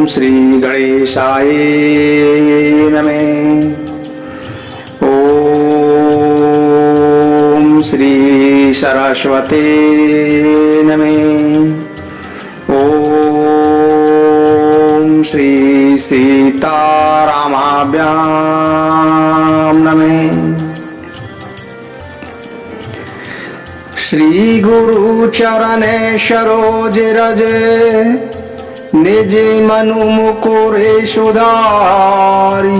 श्री गणेशाय नमः। ओम श्री सरस्वते नमः। ओम श्री सीतारामाभ्यां नमः। श्री गुरु चरणे सरोज रज निज मनु मुकुरे सुधारी।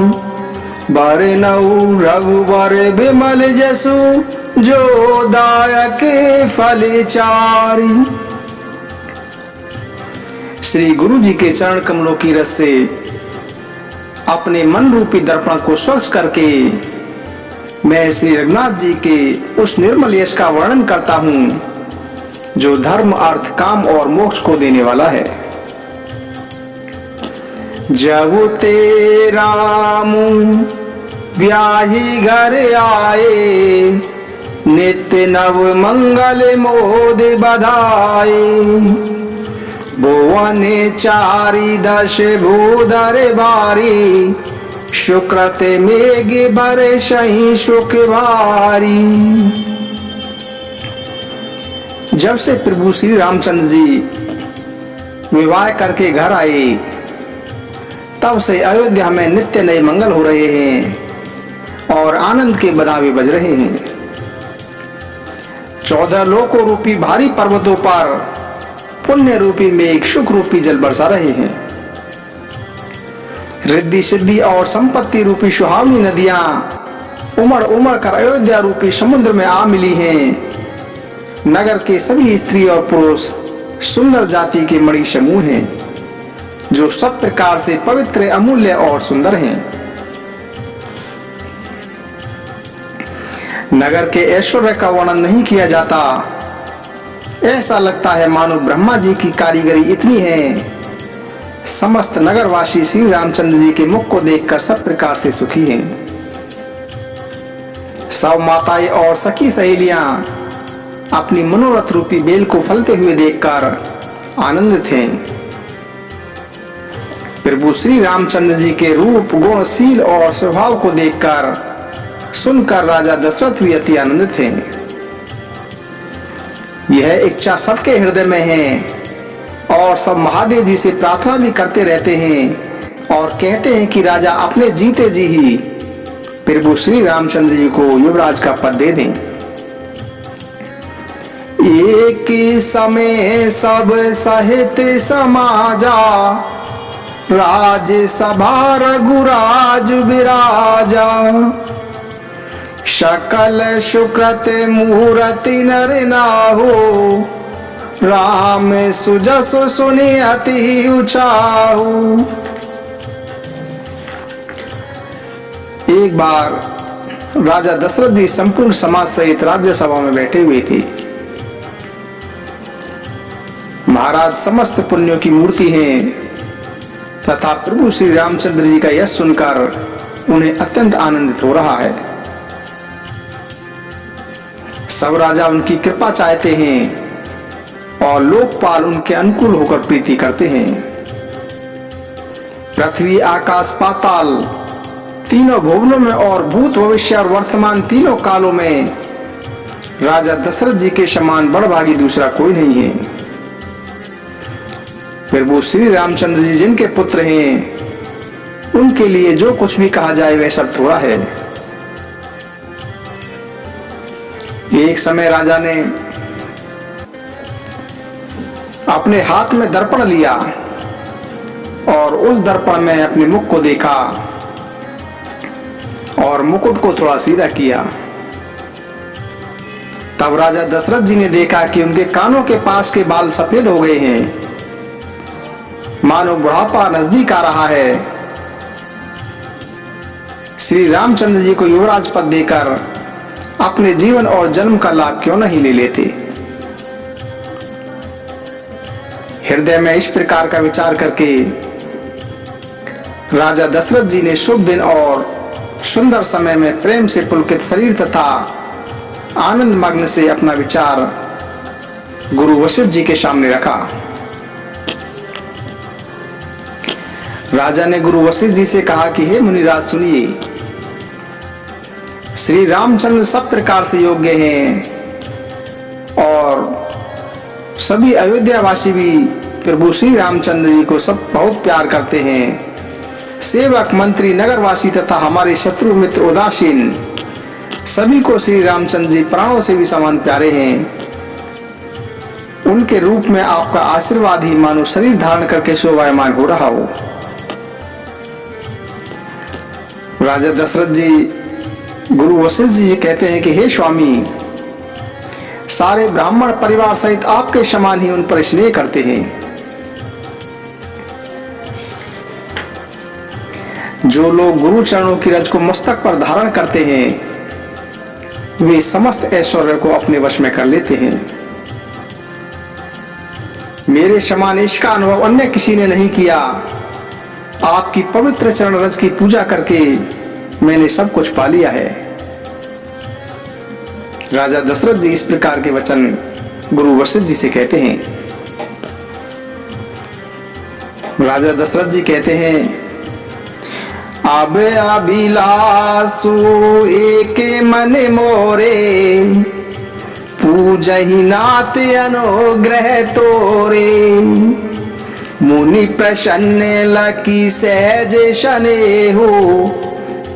बरनऊ रघुबर बिमल जसु जो दायक फलचारी। श्री गुरु जी के चरण कमलों की रस से अपने मन रूपी दर्पण को स्वच्छ करके मैं श्री रघुनाथ जी के उस निर्मल यश का वर्णन करता हूं जो धर्म अर्थ काम और मोक्ष को देने वाला है। जब ते राम ब्याही घर आए नित्य नव मंगल मोद बधाए। भुवन चारि दश भूधर बारी शुक्रत मेघ बरसहि सुख भारी। जब से प्रभु श्री रामचंद्र जी विवाह करके घर आए तब से अयोध्या में नित्य नए मंगल हो रहे हैं और आनंद के बधावे बज रहे हैं। 14 लोकों रूपी भारी पर्वतों पर पुण्य रूपी मेघ सुख रूपी जल बरसा रहे हैं। रिद्धि सिद्धि और संपत्ति रूपी सुहावनी नदियां उमड़ उमड़ कर अयोध्या रूपी समुद्र में आ मिली हैं। नगर के सभी स्त्री और पुरुष सुंदर जाति के मणि समूह हैं जो सब प्रकार से पवित्र अमूल्य और सुंदर हैं। नगर के ऐश्वर्य का वर्णन नहीं किया जाता। ऐसा लगता है मानो ब्रह्मा जी की कारीगरी इतनी है। समस्त नगरवासी श्री रामचंद्र जी के मुख को देखकर सब प्रकार से सुखी हैं। सब माताएं और सखी सहेलियां अपनी मनोरथ रूपी बेल को फलते हुए देखकर आनंदित हैं। प्रभु श्री रामचंद्र जी के रूप गुण शील और स्वभाव को देखकर सुनकर राजा दशरथ भी अति आनंदित हैं। यह इच्छा सबके हृदय में है और सब महादेव जी से प्रार्थना भी करते रहते हैं और कहते हैं कि राजा अपने जीते जी ही प्रभु श्री रामचंद्र जी को युवराज का पद दे दें। एक समय सब सहित समाजा राज सभा रघुराज विराजा। सकल सुकृत मुहूर्ति नर नाहु राम सुजसु सुनि अति उचाहु। एक बार राजा दशरथ जी संपूर्ण समाज सहित राज्यसभा में बैठे हुए थे। महाराज समस्त पुण्यों की मूर्ति हैं तथा प्रभु श्री रामचंद्र जी का यश सुनकर उन्हें अत्यंत आनंदित हो रहा है। सब राजा उनकी कृपा चाहते हैं और लोकपाल उनके अनुकूल होकर प्रीति करते हैं। पृथ्वी आकाश पाताल तीनों भुवनों में और भूत भविष्य और वर्तमान तीनों कालों में राजा दशरथ जी के समान बड़भागी दूसरा कोई नहीं है। प्रभु श्री रामचंद्र जी जिनके पुत्र हैं उनके लिए जो कुछ भी कहा जाए वह सब थोड़ा है। एक समय राजा ने अपने हाथ में दर्पण लिया और उस दर्पण में अपने मुख को देखा और मुकुट को थोड़ा सीधा किया। तब राजा दशरथ जी ने देखा कि उनके कानों के पास के बाल सफेद हो गए हैं, मानो बुढ़ापा नजदीक आ रहा है। श्री रामचंद्र जी को युवराज पद देकर अपने जीवन और जन्म का लाभ क्यों नहीं ले लेते। हृदय में इस प्रकार का विचार करके राजा दशरथ जी ने शुभ दिन और सुंदर समय में प्रेम से पुलकित शरीर तथा आनंद मग्न से अपना विचार गुरु वशिष्ठ जी के सामने रखा। राजा ने गुरु वशिष्ठ जी से कहा कि हे मुनिराज सुनिए, श्री रामचंद्र सब प्रकार से योग्य हैं और सभी अयोध्यावासी भी प्रभु श्री रामचंद्र जी को सब बहुत प्यार करते हैं। सेवक, मंत्री, नगरवासी तथा हमारे शत्रु मित्र उदासीन सभी को श्री रामचंद्र जी प्राणों से भी समान प्यारे हैं। उनके रूप में आपका आशीर्वाद ही मानो शरीर धारण करके शोभायमान हो रहा हो। राजा दशरथ जी गुरु वशिष्ठ जी कहते हैं कि हे स्वामी, सारे ब्राह्मण परिवार सहित आपके समान ही उन पर स्नेह करते हैं। जो लोग गुरु चरणों की रज को मस्तक पर धारण करते हैं वे समस्त ऐश्वर्य को अपने वश में कर लेते हैं। मेरे समान इसका अनुभव अन्य किसी ने नहीं किया। आपकी पवित्र चरण रज की पूजा करके मैंने सब कुछ पा लिया है। राजा दशरथ जी इस प्रकार के वचन गुरु वशिष्ठ जी से कहते हैं। राजा दशरथ जी कहते हैं, अब अभिलाषु एक मन मोरे, पूजहि नाथ अनुग्रह तोरे, मुनि प्रसन्न लकी सहज शनेहु,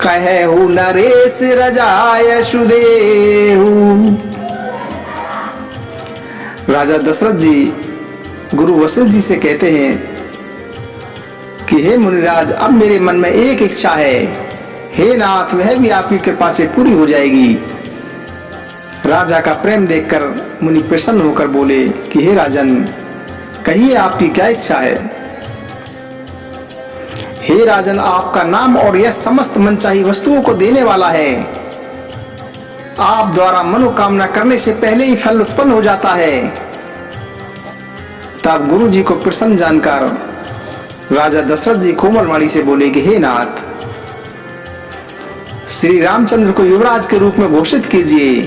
कहु नरेश रजाय सुदेहु। राजा दशरथ जी गुरु वशिष्ठ जी से कहते हैं कि हे मुनिराज, अब मेरे मन में एक इच्छा है, हे नाथ वह भी आपकी कृपा से पूरी हो जाएगी। राजा का प्रेम देखकर मुनि प्रसन्न होकर बोले कि हे राजन, कहिए आपकी क्या इच्छा है। हे राजन, आपका नाम और यह समस्त मनचाही वस्तुओं को देने वाला है। आप द्वारा मनोकामना करने से पहले ही फल उत्पन्न हो जाता है। तब गुरु जी को प्रसन्न जानकर राजा दशरथ जी कोमल वाणी से बोले कि हे नाथ, श्री रामचंद्र को युवराज के रूप में घोषित कीजिए।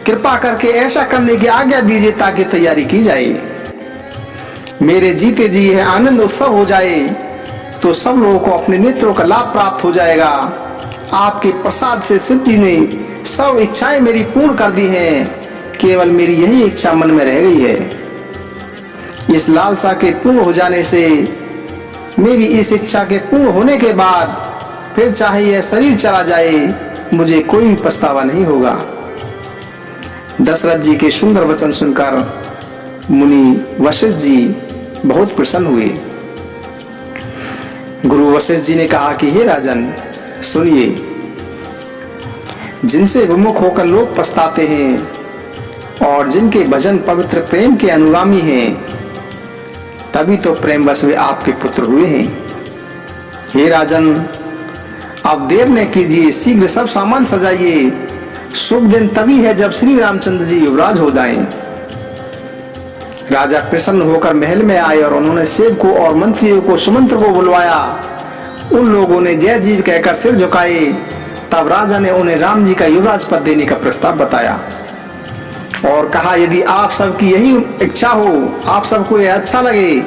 कृपा करके ऐसा करने की आज्ञा दीजिए ताकि तैयारी की जाए। मेरे जीते जी यह आनंद उत्सव हो जाए तो सब लोगों को अपने नेत्रों का लाभ प्राप्त हो जाएगा। आपके प्रसाद से शिव जी ने सब इच्छाएं मेरी पूर्ण कर दी हैं। केवल मेरी यही इच्छा मन में रह गई है। इस लालसा के पूर्ण हो जाने से, मेरी इस इच्छा के पूर्ण होने के बाद फिर चाहे यह शरीर चला जाए, मुझे कोई भी पछतावा नहीं होगा। दशरथ जी के सुंदर वचन सुनकर मुनि वशिष्ठ जी बहुत प्रसन्न हुए। गुरु वशिष्ठ जी ने कहा कि हे राजन सुनिए, जिनसे विमुख होकर लोग पछताते हैं और जिनके भजन पवित्र प्रेम के अनुगामी हैं, तभी तो प्रेमवश वे आपके पुत्र हुए हैं। हे राजन, आप देर न कीजिए, शीघ्र सब सामान सजाइए। शुभ दिन तभी है जब श्री रामचंद्र जी युवराज हो जाएं। राजा प्रसन्न होकर महल में आए और उन्होंने सेवकों और मंत्रियों को सुमंत्र को बुलवाया। उन लोगों ने जय जीव कहकर सिर झुकाए। तब राजा ने उन्हें राम जी का युवराज पद देने का प्रस्ताव बताया और कहा, यदि आप सबकी यही इच्छा हो, आप सबको यह अच्छा लगे,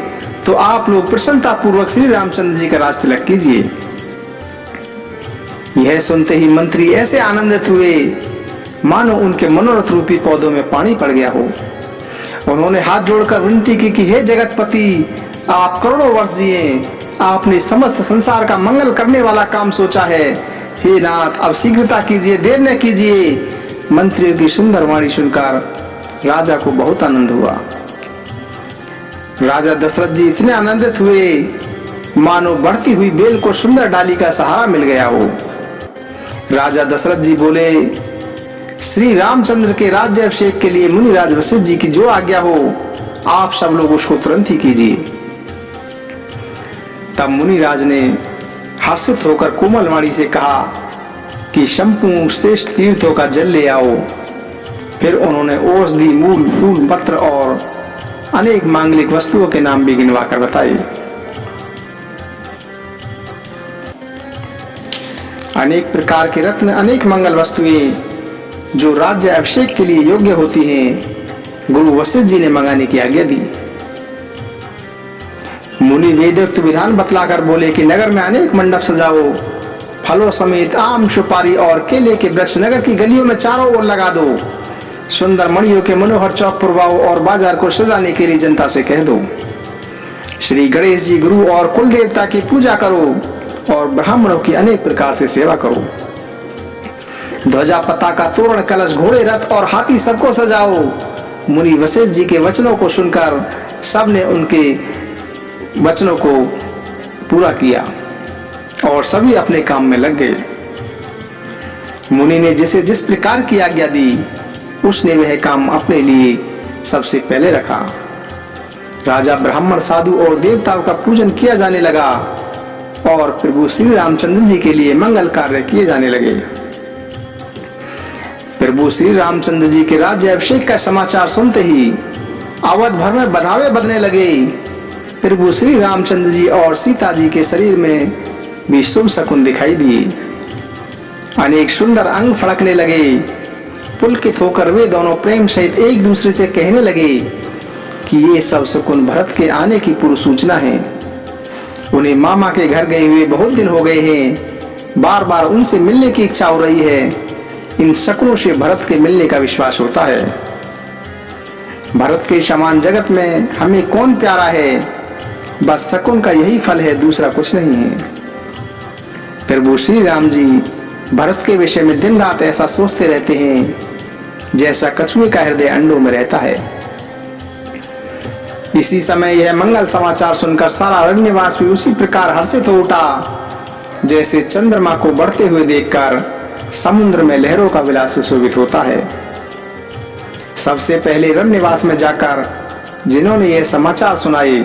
तो आप लोग प्रसन्नता पूर्वक श्री रामचंद्र जी का राज तिलक कीजिए। यह सुनते ही मंत्री ऐसे आनंदित हुए मानो उनके मनोरथ रूपी पौधों में पानी पड़ गया हो। उन्होंने हाथ जोड़कर विनती की कि हे जगतपति, आप करोड़ों वर्ष जिए। आपने समस्त संसार का मंगल करने वाला काम सोचा है। हे नाथ, अब शीघ्रता कीजिए, देर न कीजिए। मंत्रियों की सुंदर वाणी सुनकर राजा को बहुत आनंद हुआ। राजा दशरथ जी इतने आनंदित हुए मानो बढ़ती हुई बेल को सुंदर डाली का सहारा मिल गया हो। राजा दशरथ जी बोले, श्री रामचंद्र के राज्य अभिषेक के लिए मुनिराज वशिष्ठ जी की जो आज्ञा हो, आप सब लोग उसको तुरंत ही कीजिए। तब मुनिराज ने हर्षित होकर कोमल वाणी से कहा कि संपूर्ण श्रेष्ठ तीर्थों का जल ले आओ। फिर उन्होंने औषधि, मूल, फूल, पत्र और अनेक मांगलिक वस्तुओं के नाम भी गिनवाकर बताए। अनेक प्रकार के रत्न, अनेक मंगल वस्तुएं जो राज्य अभिषेक के लिए योग्य होती हैं, गुरु वशिष्ठ जी ने मंगाने की आज्ञा दी। मुनि वेदोक्त विधान बतलाकर बोले कि नगर में अनेक मंडप सजाओ, फलों समेत आम, सुपारी और केले के वृक्ष नगर की गलियों में चारों ओर लगा दो। सुंदर मणियों के मनोहर चौक पुरवाओ और बाजार को सजाने के लिए जनता से कह दो। श्री गणेश जी गुरु और कुल देवता की पूजा करो और ब्राह्मणों की अनेक प्रकार से सेवा करो। ध्वजा, पताका, तोरण, कलश, घोड़े, रथ और हाथी सबको सजाओ। मुनि वशिष्ठ जी के वचनों को सुनकर सबने उनके वचनों को पूरा किया और सभी अपने काम में लग गए। मुनि ने जिसे जिस प्रकार की आज्ञा दी उसने वह काम अपने लिए सबसे पहले रखा। राजा, ब्राह्मण, साधु और देवताओं का पूजन किया जाने लगा और प्रभु श्री रामचंद्र जी के लिए मंगल कार्य किए जाने लगे। प्रभु श्री रामचंद्र जी के राज्य अभिषेक का समाचार सुनते ही अवध भर में बधावे बजने लगे। प्रभु श्री रामचंद्र जी और सीता जी के शरीर में भी शुभ शकुन दिखाई दिए। अनेक सुंदर अंग फड़कने लगे। पुलकित होकर वे दोनों प्रेम सहित एक दूसरे से कहने लगे कि ये सब शकुन भरत के आने की पूर्व सूचना है। उन्हें मामा के घर गए हुए बहुत दिन हो गए हैं, बार बार उनसे मिलने की इच्छा हो रही है। इन शकुनों से भरत के मिलने का विश्वास होता है। भरत के समान जगत में हमें कौन प्यारा है, बस शकुन का यही फल है, दूसरा कुछ नहीं है। प्रभु श्री राम जी भरत के विषय में दिन रात ऐसा सोचते रहते हैं जैसा कछुए का हृदय अंडों में रहता है। इसी समय यह मंगल समाचार सुनकर सारा अरण्यवास भी उसी प्रकार हर्षित हो उठा जैसे चंद्रमा को बढ़ते हुए देखकर समुद्र में लहरों का विलास सुशोभित होता है। सबसे पहले अरण्यवास में जाकर जिन्होंने यह समाचार सुनाए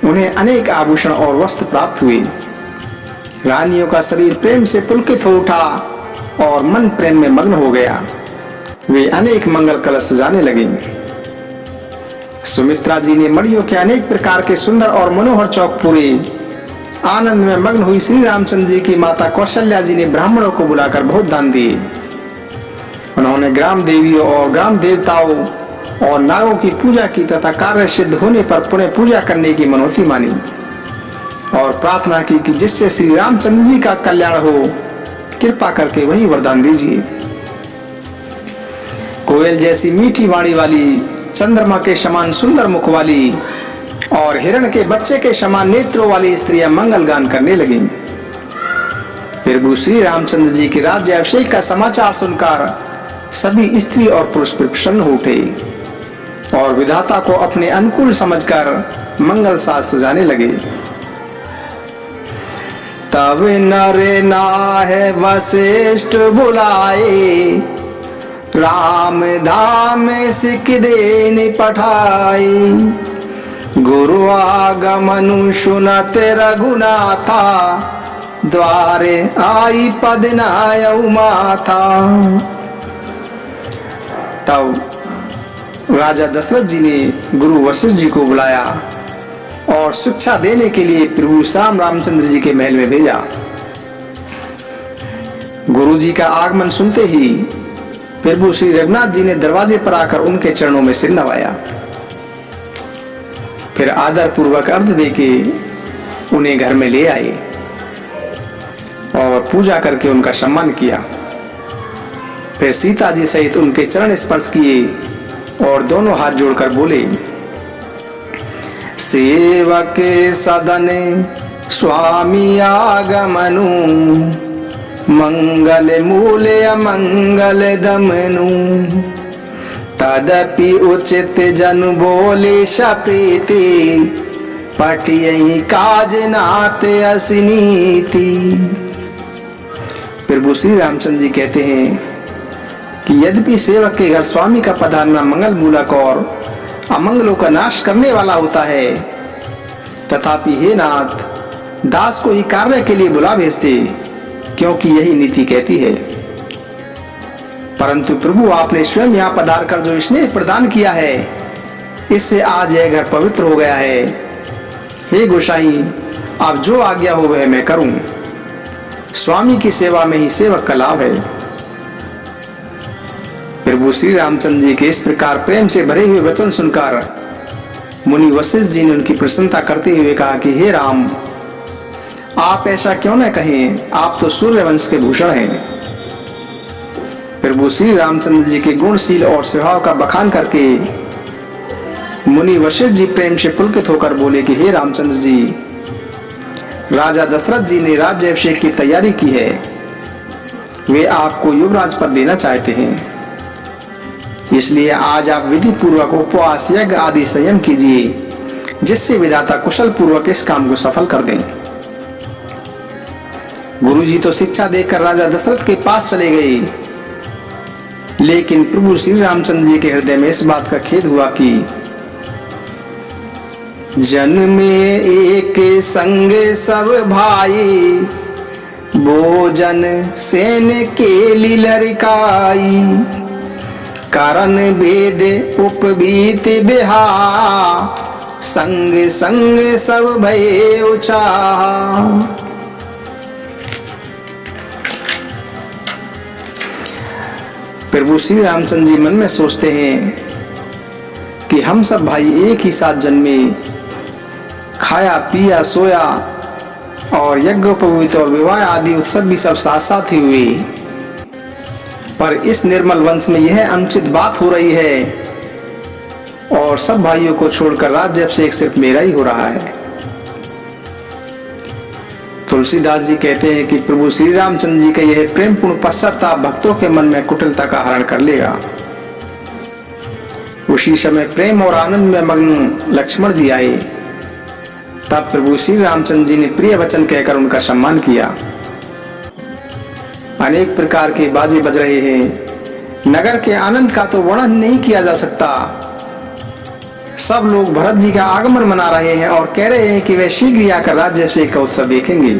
उन्हें अनेक आभूषण और वस्त्र प्राप्त हुए। रानियों का शरीर प्रेम से पुलकित हो उठा और मन प्रेम में मग्न हो गया। वे अनेक मंगल कलश सजाने लगी। सुमित्रा जी ने मणियों के अनेक प्रकार के सुंदर और मनोहर चौक पूरे। आनंद में मग्न हुई श्री रामचंद्र जी की माता कौशल्या जी ने ब्राह्मणों को बुलाकर बहुत दान दिए। उन्होंने ग्राम देवियों और ग्राम देवताओं और नागों की पूजा की तथा कार्य सिद्ध होने पर पुनः पूजा करने की मनौती मानी और प्रार्थना की कि जिससे श्री रामचंद्र जी का कल्याण हो, कृपा करके वही वरदान दीजिए। कोयल जैसी मीठी वाणी वाली, चंद्रमा के समान सुंदर मुख वाली और हिरण के बच्चे के समान नेत्रों वाली स्त्रियां मंगल गान करने लगीं। प्रभु श्री रामचंद्र जी के राज्य अभिषेक का समाचार सुनकर सभी स्त्री और पुरुष प्रसन्न हो उठे और विधाता को अपने अनुकूल समझकर मंगल साज सजाने लगे। तब नर नाहे वशिष्ठ बुलाए, राम धाम सिख देन पठाई। गुरु आगमनु सुनत रघुनाथा, द्वारे आई पद नायउ माथा। तब राजा दशरथ जी ने गुरु वशिष्ठ जी को बुलाया और शिक्षा देने के लिए प्रभु श्याम रामचंद्र जी के महल में भेजा। गुरु जी का आगमन सुनते ही प्रभु श्री रघुनाथ जी ने दरवाजे पर आकर उनके चरणों में सिर नवाया। फिर आदर पूर्वक अर्घ्य देके उन्हें घर में ले आए और पूजा करके उनका सम्मान किया। फिर सीता जी सहित उनके चरण स्पर्श किए और दोनों हाथ जोड़कर बोले, सेवक सदन स्वामी आगमनु, मंगल मूल अमंगल दमनु। तदपि उचित जन बोले सप्रीति, पटियहि काज नाथ असिनीति। प्रभु श्री रामचंद्र जी कहते हैं कि यद्यपि सेवक के घर स्वामी का पधारना मंगल मूलक और अमंगलों का नाश करने वाला होता है, तथापि हे नाथ, दास को ही कार्य के लिए बुला भेजते, क्योंकि यही नीति कहती है। परंतु प्रभु आपने स्वयं यहाँ पधार कर जो स्नेह प्रदान किया है, इससे आज यह घर पवित्र हो गया है। हे गोसाई, आप जो आज्ञा हो वह मैं करूं। स्वामी की सेवा में ही सेवक का लाभ है। प्रभु श्री रामचंद्र जी के इस प्रकार प्रेम से भरे हुए वचन सुनकर मुनि वशिष्ठ जी ने उनकी प्रसन्नता करते हुए कहा कि हे राम, आप ऐसा क्यों न कहें, आप तो सूर्य वंश के भूषण हैं। प्रभु श्री रामचंद्र जी के गुणशील और स्वभाव का बखान करके मुनि वशिष्ठ जी प्रेम से पुलकित होकर बोले कि हे रामचंद्र जी, राजा दशरथ जी ने राज्याभिषेक की तैयारी की है, वे आपको युवराज पद देना चाहते हैं, इसलिए आज आप विधि पूर्वक उपवास यज्ञ आदि संयम कीजिए, जिससे विधाता कुशल पूर्वक इस काम को सफल कर दें। गुरुजी तो शिक्षा देकर राजा दशरथ के पास चले गए, लेकिन प्रभु श्री रामचंद्र जी के हृदय में इस बात का खेद हुआ कि जन में एक संग सब भाई, भोजन सेन के लड़काई, कारण भेद उपबीत बिहा, संग संग सब भय उचाहा। प्रभु श्री रामचंद्र जी मन में सोचते हैं कि हम सब भाई एक ही साथ जन्मे, खाया पिया सोया और यज्ञोपवीत और विवाह आदि उत्सव भी सब साथ साथ ही हुए, पर इस निर्मल वंश में यह अनुचित बात हो रही है और सब भाइयों को छोड़कर राज्याभिषेक सिर्फ मेरा ही हो रहा है। तुलसीदास जी कहते हैं कि प्रभु श्री रामचंद्र जी का यह प्रेमपूर्ण पश्चाताप भक्तों के मन में कुटिलता का हरण कर लेगा। उसी समय प्रेम और आनंद में मग्न लक्ष्मण जी आए, तब प्रभु श्री रामचंद्र जी ने प्रिय वचन कहकर उनका सम्मान किया। अनेक प्रकार के बाजे बज रहे हैं, नगर के आनंद का तो वर्णन नहीं किया जा सकता। सब लोग भरत जी का आगमन मना रहे हैं और कह रहे हैं कि वे शीघ्र ही आकर राज्याभिषेक का उत्सव देखेंगे।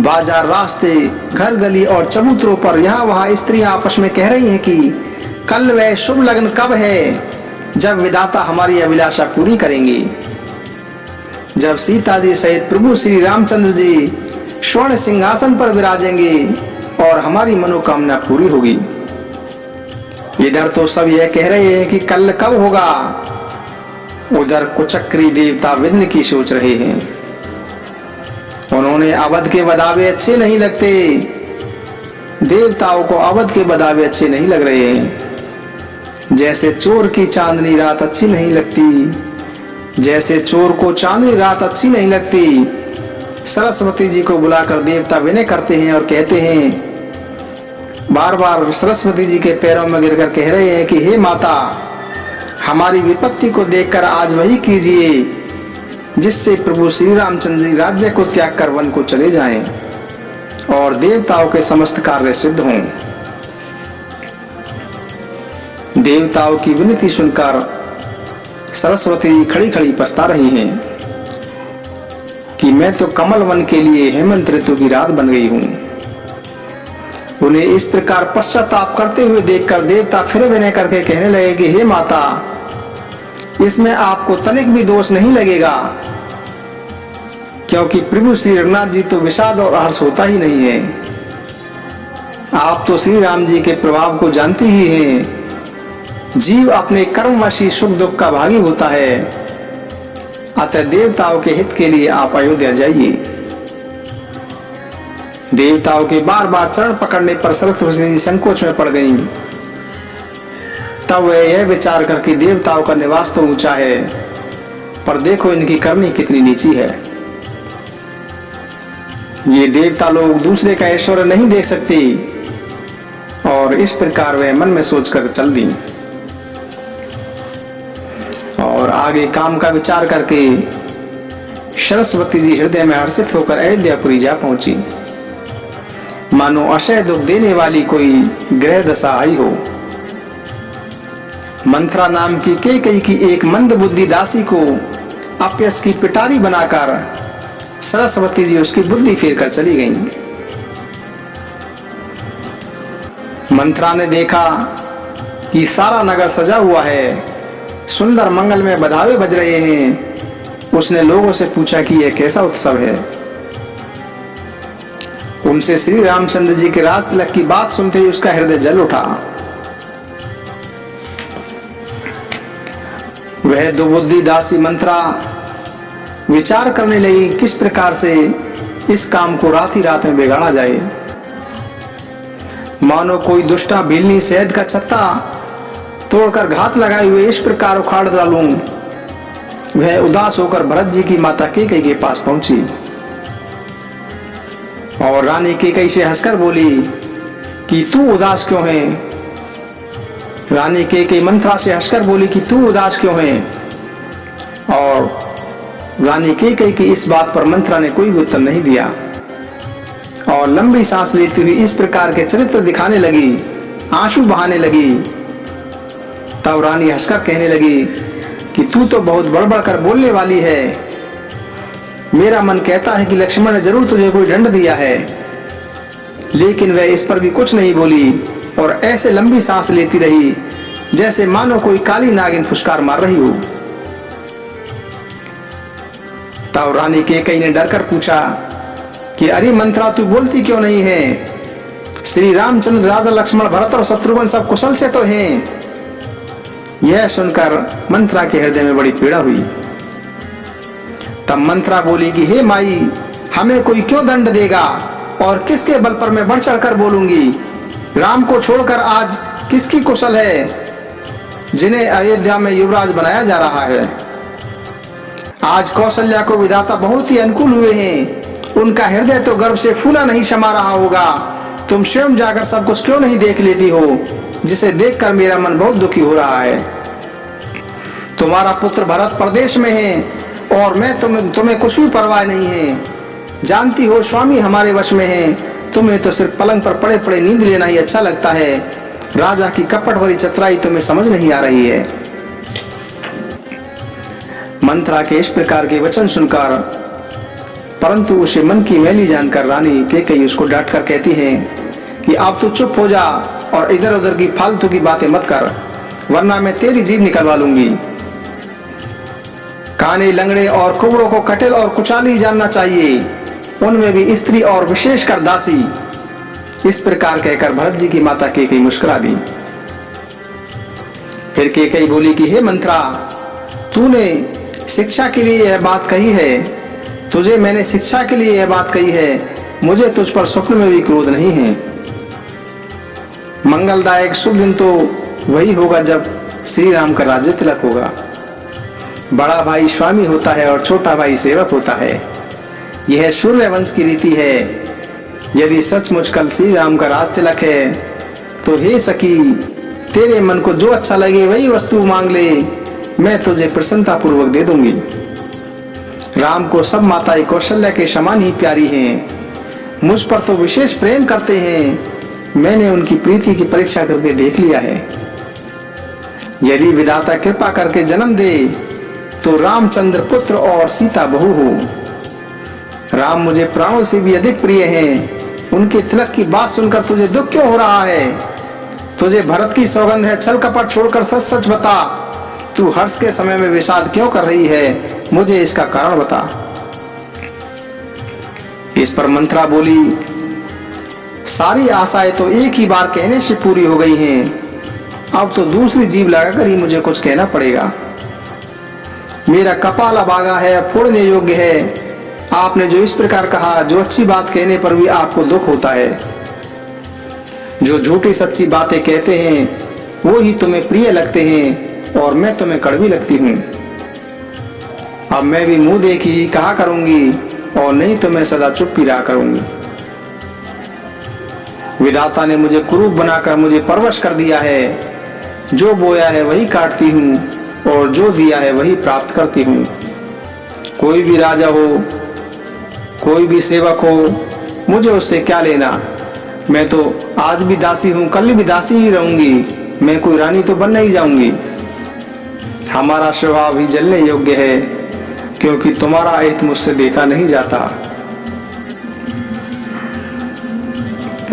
बाजार, रास्ते, घर गली और चबूतरों पर यहाँ वहाँ स्त्रियां आपस में कह रही हैं कि कल वह शुभ लग्न कब है, जब विधाता हमारी अभिलाषा पूरी करेंगे, जब सीता जी सहित प्रभु श्री रामचंद्र जी स्वर्ण सिंहासन पर विराजेंगे और हमारी मनोकामना पूरी होगी। इधर तो सब यह कह रहे हैं कि कल कब होगा, उधर कुचक्री देवता विघ्न की सोच रहे हैं। उन्होंने अवध के बदावे अच्छे नहीं लगते, देवताओं को अवध के बदावे अच्छे नहीं लग रहे हैं। जैसे चोर की चांदनी रात अच्छी नहीं लगती, जैसे चोर को चांदनी रात अच्छी नहीं लगती, सरस्वती जी को बुलाकर देवता विनय करते हैं और कहते हैं, बार बार सरस्वती जी के पैरों में गिरकर कह रहे हैं कि हे माता, हमारी विपत्ति को देखकर आज वही कीजिए जिससे प्रभु श्री रामचंद्र जी राज्य को त्याग कर वन को चले जाएं और देवताओं के समस्त कार्य सिद्ध हों। देवताओं की विनती सुनकर सरस्वती जी खड़ी खड़ी पछता रही हैं कि मैं तो कमल वन के लिए हेमंत ऋतु की रात बन गई हूं। उन्हें इस प्रकार पश्चाताप करते हुए देखकर देवता फिर विनय करके कहने लगे कि हे माता, इसमें आपको तनिक भी दोष नहीं लगेगा, क्योंकि प्रभु श्री रघुनाथ जी तो विषाद और हर्ष होता ही नहीं है। आप तो श्री राम जी के प्रभाव को जानती ही हैं। जीव अपने कर्मवशी सुख दुख का भागी होता है, अतः देवताओं के हित के लिए आप अयोध्या जाइए। देवताओं के बार बार चरण पकड़ने पर सरस्वती जी संकोच में पड़ गईं। तब वह यह विचार करके देवताओं का निवास तो ऊंचा है, पर देखो इनकी करनी कितनी नीची है। ये देवता लोग दूसरे का ऐश्वर्य नहीं देख सकते, और इस प्रकार वह मन में सोचकर चल दी और आगे काम का विचार करके सरस्वती जी हृदय में हर्षित होकर अयोध्यापुरी जा पहुंची, मानो अशय दुख देने वाली कोई ग्रह दशा आई हो। मंथरा नाम की कैकेयी की एक मंद बुद्धि दासी को अपयश की पिटारी बनाकर सरस्वती जी उसकी बुद्धि फेर कर चली गईं। मंथरा ने देखा कि सारा नगर सजा हुआ है, सुंदर मंगल में बधावे बज रहे हैं। उसने लोगों से पूछा कि यह कैसा उत्सव है। उनसे श्री रामचंद्र जी के राज तिलक की बात सुनते ही उसका हृदय जल उठा। वह दुबुद्धि दासी मंत्रा विचार करने लगी किस प्रकार से इस काम को रात ही रात में बिगाड़ा जाए। मानो कोई दुष्टा बिल्ली शहद का छत्ता तोड़कर घात लगाए हुए इस प्रकार उखाड़ डालूं। वह उदास होकर भरत जी की माता कैकेयी के पास पहुंची और रानी कैकेयी से हंसकर बोली कि तू उदास क्यों है। रानी कैकेयी मंत्रा से हंसकर बोली कि तू उदास क्यों है। और रानी कैकेयी की इस बात पर मंत्रा ने कोई भी उत्तर नहीं दिया और लंबी सांस लेती हुई इस प्रकार के चरित्र दिखाने लगी, आंसू बहाने लगी। तब रानी हंसकर कहने लगी कि तू तो बहुत बड़बड़ कर बोलने वाली है। मेरा मन कहता है कि लक्ष्मण ने जरूर तुझे कोई दंड दिया है, लेकिन वह इस पर भी कुछ नहीं बोली और ऐसे लंबी सांस लेती रही जैसे मानो कोई काली नागिन फुसकार मार रही हो। तब रानी कैकेयी ने डरकर पूछा कि अरे मंत्रा, तू बोलती क्यों नहीं है? श्री रामचंद्र, राजा लक्ष्मण, भरत और शत्रुघ्न सब कुशल से तो हैं। यह सुनकर मंत्रा के हृदय में बड़ी पीड़ा हुई। तब मंत्रा बोली कि हे माई, हमें कोई क्यों दंड देगा और किसके बल पर मैं बढ़ चढ़कर बोलूंगी? राम को छोड़कर आज किसकी कुशल है जिन्हें अयोध्या में युवराज बनाया जा रहा है? आज कौशल्या को विधाता बहुत ही अनुकूल हुए हैं। उनका हृदय तो गर्व से फूला नहीं समा रहा होगा। तुम स्वयं जाकर सब कुछ क्यों नहीं देख लेती हो, जिसे देखकर मेरा मन बहुत दुखी हो रहा है। तुम्हारा पुत्र भरत प्रदेश में है और मैं तुम्हें कुछ भी परवाह नहीं है। जानती हो स्वामी हमारे वश में है। तुम्हें तो सिर्फ पलंग पर पड़े पड़े नींद लेना ही अच्छा लगता है। राजा की कपट भरी चतुराई तुम्हें समझ नहीं आ रही है। मंत्रा के इस प्रकार के वचन सुनकर, परंतु उसे मन की मैली जानकर रानी कैकेयी उसको डांट कर कहती है कि अब तो चुप हो जा और इधर उधर की फालतू की बातें मत कर, वरना मैं तेरी जीभ निकलवा लूंगी। काने, लंगड़े और कुबड़ों को कटेल और कुचाली जानना चाहिए, उनमें भी स्त्री और विशेषकर दासी। इस प्रकार कहकर भरत जी की माता कैकेयी मुस्कुरा दी। फिर कैकेयी बोली कि हे मंत्रा, तूने शिक्षा के लिए यह बात कही है, तुझे मैंने शिक्षा के लिए यह बात कही है। मुझे तुझ पर स्वप्न में भी क्रोध नहीं है। मंगलदायक शुभ दिन तो वही होगा जब श्री राम का राज्य तिलक होगा। बड़ा भाई स्वामी होता है और छोटा भाई सेवक होता है। यह सूर्य वंश की रीति है। यदि सचमुच कल श्री राम का राज तिलक है तो हे सखी, तेरे मन को जो अच्छा लगे वही वस्तु मांग ले, मैं तुझे प्रसन्नता पूर्वक दे दूंगी। राम को सब माताएं कौशल्या के समान ही प्यारी हैं। मुझ पर तो विशेष प्रेम करते हैं। मैंने उनकी प्रीति की परीक्षा करके देख लिया है। यदि विधाता कृपा करके जन्म दे तो रामचंद्र पुत्र और सीता बहू हो। राम मुझे प्राणों से भी अधिक प्रिय हैं। उनके तिलक की बात सुनकर तुझे दुख क्यों हो रहा है? तुझे भरत की सौगंध है, छल कपट छोड़कर सच सच बता, तू हर्ष के समय में विषाद क्यों कर रही है? मुझे इसका कारण बता। इस पर मंत्रा बोली, सारी आशाएं तो एक ही बार कहने से पूरी हो गई हैं। अब तो दूसरी जीभ लगाकर ही मुझे कुछ कहना पड़ेगा। मेरा कपाल अभागा है, फोड़ने योग्य है। आपने जो इस प्रकार कहा, जो अच्छी बात कहने पर भी आपको दुख होता है। जो झूठी सच्ची बातें कहते हैं वो ही तुम्हें प्रिय लगते हैं और मैं तुम्हें कड़वी लगती हूँ। अब मैं भी मुंह देखी ही कहा करूंगी और नहीं तो मैं सदा चुप ही रहा करूंगी। विधाता ने मुझे कुरूप बनाकर मुझे परवश कर दिया है। जो बोया है वही काटती हूँ और जो दिया है वही प्राप्त करती हूँ। कोई भी राजा हो, कोई भी सेवक हो, मुझे उससे क्या लेना। मैं तो आज भी दासी हूँ, कल भी दासी ही रहूंगी। मैं कोई रानी तो बन नहीं जाऊंगी। हमारा स्वभाव ही जलने योग्य है, क्योंकि तुम्हारा अहित मुझसे देखा नहीं जाता।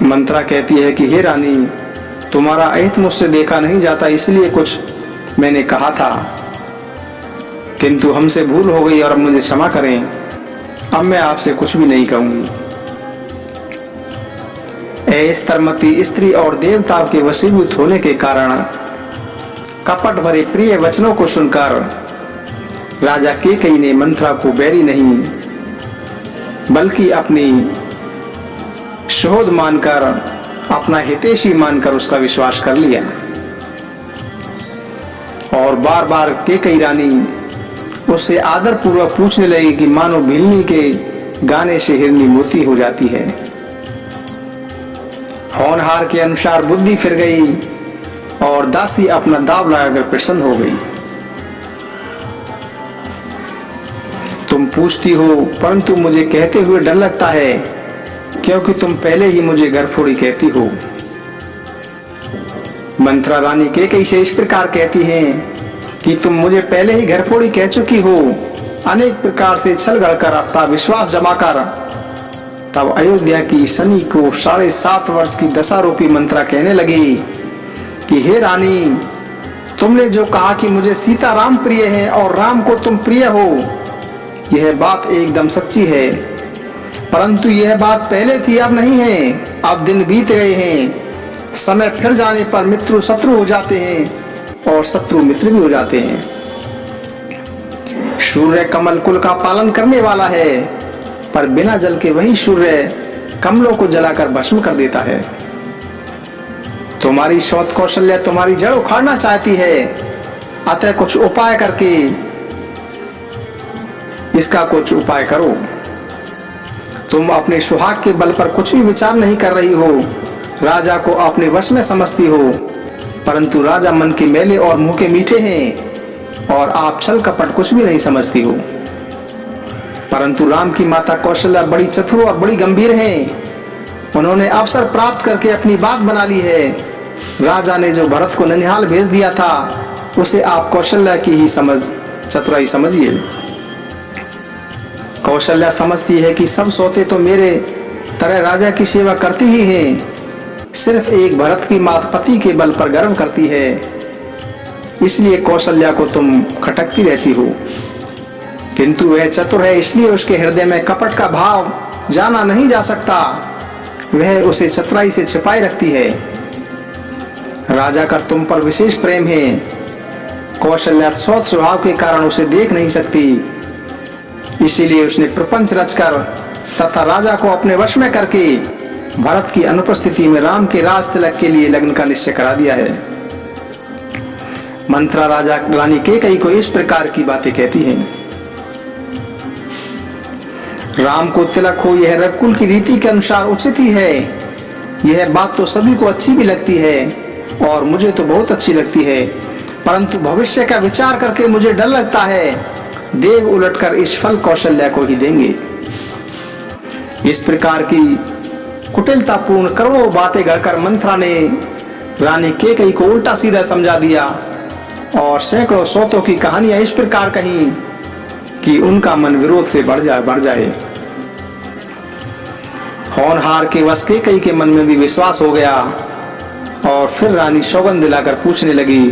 मंत्रा कहती है कि हे रानी, तुम्हारा अहित मुझसे देखा नहीं जाता, इसलिए कुछ मैंने कहा था, किंतु हमसे भूल हो गई और अब मुझे क्षमा करें। अब मैं आपसे कुछ भी नहीं कहूंगी। स्तरमती स्त्री और देवताओं के वशीभूत होने के कारण कपट भरे प्रिय वचनों को सुनकर राजा केकई ने मंथरा को बैरी नहीं बल्कि अपनी सहोद मानकर, अपना हितैषी मानकर उसका विश्वास कर लिया। और बार बार केकई रानी उससे आदर पूर्वक पूछने लगी कि मानो भिलनी के गाने से हिरनी मोती हो जाती है। होनहार के अनुसार बुद्धि फिर गई और दासी अपना दाव लगाकर प्रसन्न हो गई। तुम पूछती हो परंतु मुझे कहते हुए डर लगता है, क्योंकि तुम पहले ही मुझे घरफोड़ी कहती हो। मंथरा रानी केकई से इस प्रकार कहती हैं कि तुम मुझे पहले ही घरफोड़ी कह चुकी हो। अनेक प्रकार से छल गढ़कर अपना विश्वास जमाकर तब अयोध्या की शनि को 7.5 वर्ष की दशारूपी मंत्रा कहने लगी कि हे रानी, तुमने जो कहा कि मुझे सीता राम प्रिय है और राम को तुम प्रिय हो, यह बात एकदम सच्ची है। परंतु यह बात पहले थी, अब नहीं है। अब दिन बीत गए हैं। समय फिर जाने पर मित्र शत्रु हो जाते हैं और शत्रु मित्र भी हो जाते हैं। सूर्य कमल कुल का पालन करने वाला है, पर बिना जल के वही सूर्य कमलों को जलाकर भस्म कर देता है। तुम्हारी सौत कौशल्या तुम्हारी जड़ उखाड़ना चाहती है, अतः कुछ उपाय करके इसका कुछ उपाय करो। तुम अपने सुहाग के बल पर कुछ भी विचार नहीं कर रही हो, राजा को अपने वश में समझती हो, परंतु राजा मन के मेले और मुंह के मीठे हैं और आप छल कपट कुछ भी नहीं समझती हो। परंतु राम की माता कौशल्या बड़ी चतुर और बड़ी गंभीर हैं। उन्होंने अवसर प्राप्त करके अपनी बात बना ली है। राजा ने जो भरत को ननिहाल भेज दिया था, उसे आप कौशल्या की ही चतुराई समझिए। कौशल्या समझती है कि सब सौते तो मेरे तरह राजा की सेवा करती ही हैं। सिर्फ एक भरत की मात पति के बल पर गर्व करती है, इसलिए कौशल्या को तुम खटकती रहती हो। किंतु वह चतुर है, इसलिए उसके हृदय में कपट का भाव जाना नहीं जा सकता। वह उसे चतुराई से छिपाए रखती है। राजा का तुम पर विशेष प्रेम है। कौशल्या सौत स्वभाव के कारण उसे देख नहीं सकती, इसीलिए उसने प्रपंच रचकर तथा राजा को अपने वश में करके भरत की अनुपस्थिति में राम के राज तिलक के लिए लग्न का निश्चय करा दिया है। मंत्रा राजा रानी केकई को इस प्रकार की बातें कहती हैं। राम को तिलक हो, यह रघुकुल की रीति के अनुसार उचित ही है। यह बात तो सभी को अच्छी भी लगती है और मुझे तो बहुत अच्छी लगती है, परंतु भविष्य का विचार करके मुझे डर लगता है। देव उलटकर इस फल कौशल्या को ही देंगे। इस प्रकार की कुटिलतापूर्ण करोड़ों बातें गढ़कर मंथरा ने रानी केकई को उल्टा सीधा समझा दिया और सैकड़ों सौतों की कहानियां इस प्रकार कही कि उनका मन विरोध से बढ़ जाए। होनहार के वश केकई के मन में भी विश्वास हो गया और फिर रानी सौगंध दिलाकर पूछने लगी।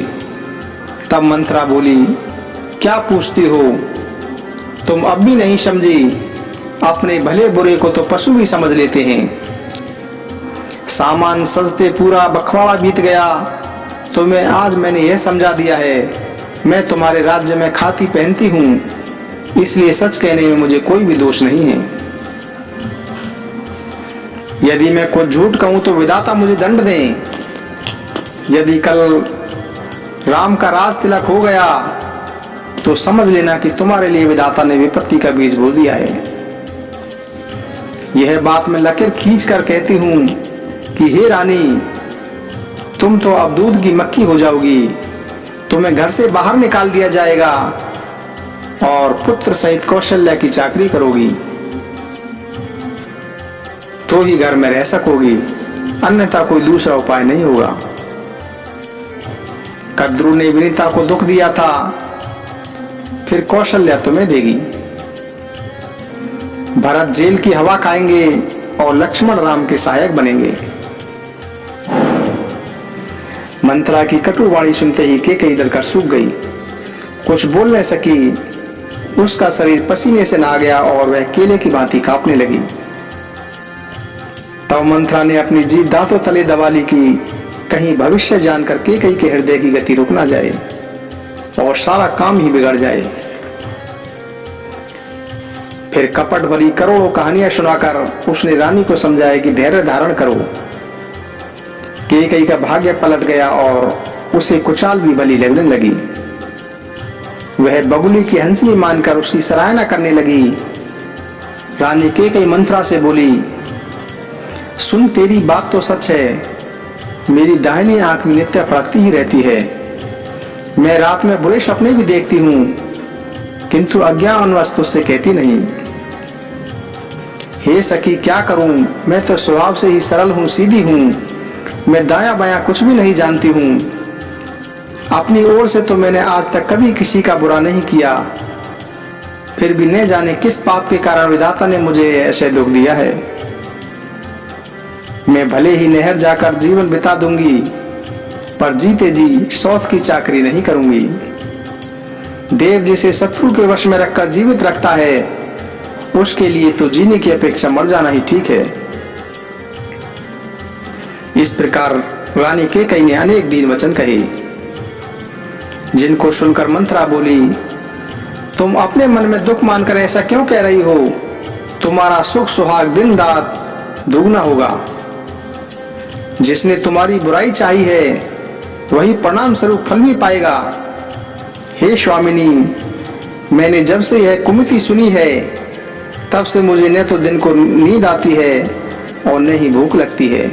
तब मंथरा बोली, क्या पूछती हो? तुम अब भी नहीं समझी? अपने भले बुरे को तो पशु भी समझ लेते हैं। सामान सजते पूरा बखवाड़ा बीत गया, तुम्हें आज मैंने यह समझा दिया है। मैं तुम्हारे राज्य में खाती पहनती हूँ, इसलिए सच कहने में मुझे कोई भी दोष नहीं है। यदि मैं कुछ झूठ कहूं तो विधाता मुझे दंड दें। यदि कल राम का राज तिलक हो गया तो समझ लेना कि तुम्हारे लिए विधाता ने विपत्ति का बीज बो दिया है। यह बात मैं लकीर खींच कर कहती हूं कि हे रानी, तुम तो अब दूध की मक्खी हो जाओगी। तुम्हें घर से बाहर निकाल दिया जाएगा और पुत्र सहित कौशल्या की चाकरी करोगी, तो ही घर में रह सकोगी, अन्यथा कोई दूसरा उपाय नहीं होगा। कद्रू ने विनीता को दुख दिया था, फिर कौशल्या तुम्हें देगी। भरत जेल की हवा खाएंगे और लक्ष्मण राम के सहायक बनेंगे। मंत्रा की कटु वाणी सुनते ही केकई डरकर सूख गई, कुछ बोल नहीं सकी। उसका शरीर पसीने से नहा गया और वह केले की भांति कांपने लगी। तब मंत्रा ने अपनी जीभ दांतों तले दबा ली कि कहीं भविष्य जानकर केकई के हृदय की गति रुक ना जाए और सारा काम ही बिगड़ जाए। फिर कपट भरी करोड़ों कहानियां सुनाकर उसने रानी को समझाया कि धैर्य धारण करो। कैकई का भाग्य पलट गया और उसे कुचाल भी भली लगने लगी। वह बगुली की हंसी मानकर उसकी सराहना करने लगी। रानी कैकई मंत्रा से बोली, सुन, तेरी बात तो सच है, मेरी दाहिनी आंख में नित्य फड़कती ही रहती है। मैं रात में बुरे सपने भी देखती हूँ, किंतु अज्ञानवश तुझसे कहती नहीं। हे सखी, क्या करूं, मैं तो स्वभाव से ही सरल हूँ, सीधी हूँ। मैं दाया बायां कुछ भी नहीं जानती हूँ। अपनी ओर से तो मैंने आज तक कभी किसी का बुरा नहीं किया, फिर भी न जाने किस पाप के कारण विधाता ने मुझे ऐसे दुख दिया है। मैं भले ही नहर जाकर जीवन बिता दूंगी, पर जीते जी सौत की चाकरी नहीं करूंगी। देव जिसे शत्रु के वश में रखकर जीवित रखता है, उसके लिए तो जीने की अपेक्षा मर जाना ही ठीक है। इस प्रकार रानी कैकई ने अनेक दीन वचन कहे, जिनको सुनकर मंत्रा बोली, तुम अपने मन में दुख मानकर ऐसा क्यों कह रही हो? तुम्हारा सुख सुहाग दिन रात दुगना होगा। जिसने तुम्हारी बुराई चाही है, वही परिणाम स्वरूप फल भी पाएगा। हे स्वामिनी, मैंने जब से यह कुमति सुनी है, तब से मुझे न तो दिन को नींद आती है और न ही भूख लगती है।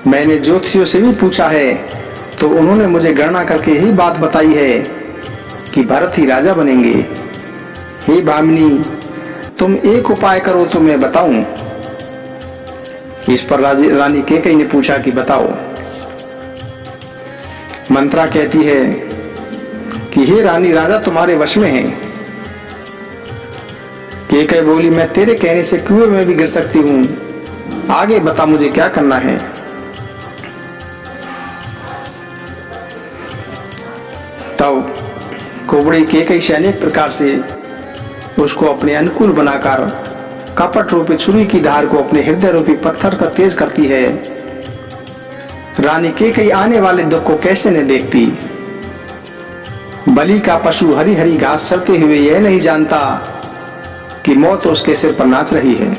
मैंने ज्योतिषियों से भी पूछा है, तो उन्होंने मुझे गणना करके यही बात बताई है कि भरत ही राजा बनेंगे। हे भामिनी, तुम एक उपाय करो तो मैं बताऊं। इस पर रानी कैकई ने पूछा कि बताओ। मंत्रा कहती है कि हे रानी, राजा तुम्हारे वश में है। कैकई बोली, मैं तेरे कहने से कुएं में भी गिर सकती हूँ, आगे बता मुझे क्या करना है। तब कुबड़ी कैकई से अनेक प्रकार से उसको अपने अनुकूल बनाकर कपट रूपी छुरी की धार को अपने हृदय रूपी पत्थर का तेज करती है। रानी कैकई आने वाले दुख को कैसे न देखती। बलि का पशु हरी हरी घास चरते हुए यह नहीं जानता कि मौत उसके सिर पर नाच रही है।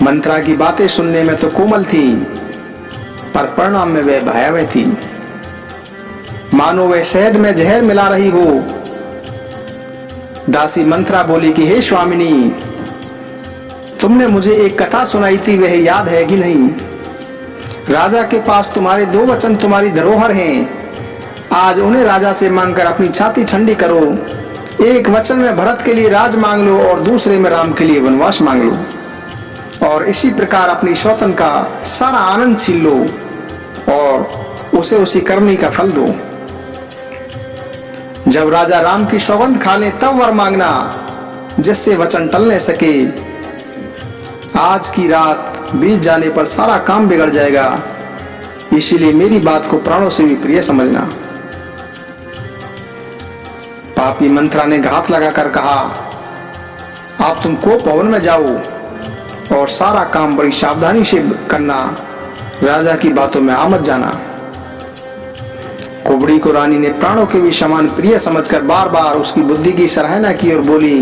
मंत्रा की बातें सुनने में तो कोमल थी, पर परिणाम में वह भयावह थी। मानो वह शहद में जहर मिला रही हो। दासी मंत्रा बोली कि हे स्वामिनी, तुमने मुझे एक कथा सुनाई थी, वह याद है कि नहीं? राजा के पास तुम्हारे दो वचन तुम्हारी धरोहर हैं। आज उन्हें राजा से मांगकर अपनी छाती ठंडी करो। एक वचन में भरत के लिए राज मांग लो और दूसरे में राम के लिए वनवास मांग लो, और इसी प्रकार अपनी सौतन का सारा आनंद छीन लो और उसे उसी करनी का फल दो। जब राजा राम की सौगंध खा ले तब वर मांगना, जिससे वचन टल न सके। आज की रात बीत जाने पर सारा काम बिगड़ जाएगा, इसीलिए मेरी बात को प्राणों से भी प्रिय समझना। पापी मंत्रा ने घात लगाकर कहा, आप तुम कोप भवन में जाओ और सारा काम बड़ी सावधानी से करना, राजा की बातों में आ मत जाना। कुबड़ी को रानी ने प्राणों के भी समान प्रिय समझकर बार बार उसकी बुद्धि की सराहना की और बोली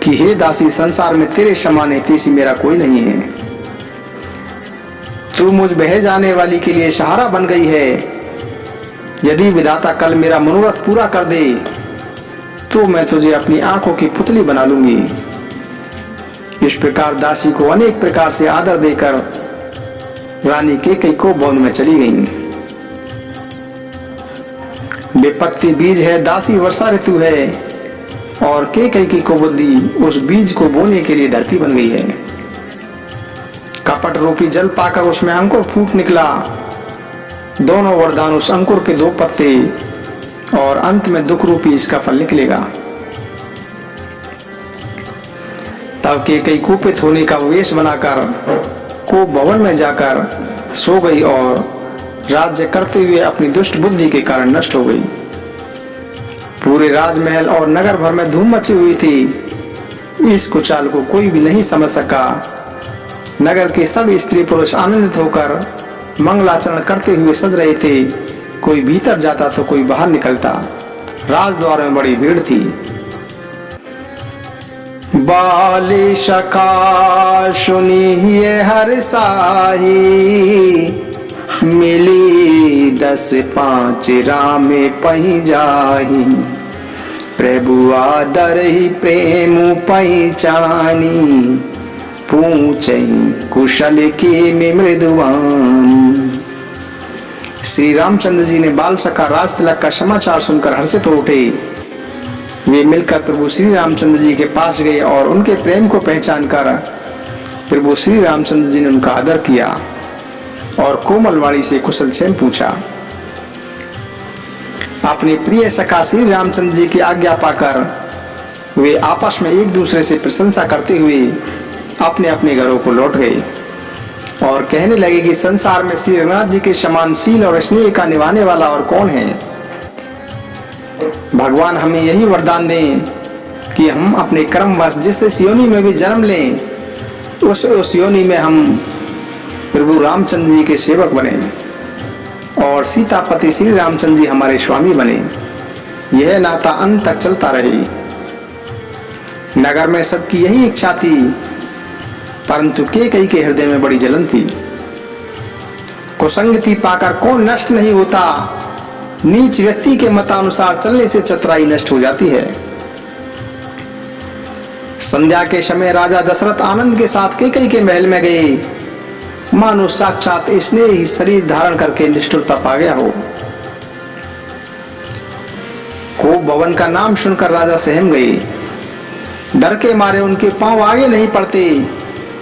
कि हे दासी, संसार में तेरे समान हितैषी मेरा कोई नहीं है। तू मुझ बह जाने वाली के लिए सहारा बन गई है। यदि विधाता कल मेरा मनोरथ पूरा कर दे, तो मैं तुझे अपनी आंखों की पुतली बना लूंगी। इस प्रकार दासी को अनेक प्रकार से आदर देकर रानी कैकई को भवन में चली गई। विपत्ति बीज है, दासी वर्षा ऋतु है, और कैकई की कुबुद्धि उस बीज को बोने के लिए धरती बन गई है। कपट रूपी जल पाकर उसमें अंकुर फूट निकला। दोनों वरदान उस अंकुर के दो पत्ते, और अंत में दुख रूपी इसका फल निकलेगा। तब कैकई कुपित होने का वेश बनाकर को भवन में जाकर सो गई और राज्य करते हुए अपनी दुष्ट बुद्धि के कारण नष्ट हो गई। पूरे राजमहल और नगर भर में धूम मची हुई थी। इस कुचाल को कोई भी नहीं समझ सका। नगर के सब स्त्री पुरुष आनंदित होकर मंगलाचरण करते हुए सज रहे थे। कोई भीतर जाता तो कोई बाहर निकलता। राजद्वार में बड़ी भीड़ थी। बाली शका सुनिए हर साही, मिली 10-5 राम पही जाही। प्रभु आदर ही प्रेम पहचानी, पूछे कुशल के में मृदुवानी। श्री रामचंद्र जी ने बाल सखा राज तिलक का समाचार सुनकर हर्षित हो उठे। वे मिलकर प्रभु श्री रामचंद्र जी के पास गए और उनके प्रेम को पहचान कर प्रभु श्री रामचंद्र जी ने उनका आदर किया और कोमल वाणी से कुशल क्षेम पूछा। अपने प्रिय सखा श्री रामचंद्र जी की आज्ञा पाकर वे आपस में एक दूसरे से प्रशंसा करते हुए अपने अपने घरों को लौट गए और कहने लगे कि संसार में श्री रघुनाथ जी के समान शील और स्नेह का निभाने वाला और कौन है। भगवान हमें यही वरदान दें कि हम अपने कर्मवश जिस योनि में भी जन्म लें, उस योनि में हम प्रभु रामचंद्र जी के सेवक बने और सीतापति श्री रामचंद्र जी हमारे स्वामी बने। यह नाता अंत तक चलता रहे। नगर में सबकी यही इच्छा थी, परंतु केकई के हृदय में बड़ी जलन थी। कुसंगति पाकर कौन नष्ट नहीं होता। नीच व्यक्ति के मतानुसार चलने से चतुराई नष्ट हो जाती है। संध्या के समय राजा दशरथ आनंद के साथ केकई के महल में गए, मानो साक्षात इसने ही शरीर धारण करके निष्ठुरता पा गया हो। को भवन का नाम सुनकर राजा सहम गए। डर के मारे उनके पांव आगे नहीं पड़ते।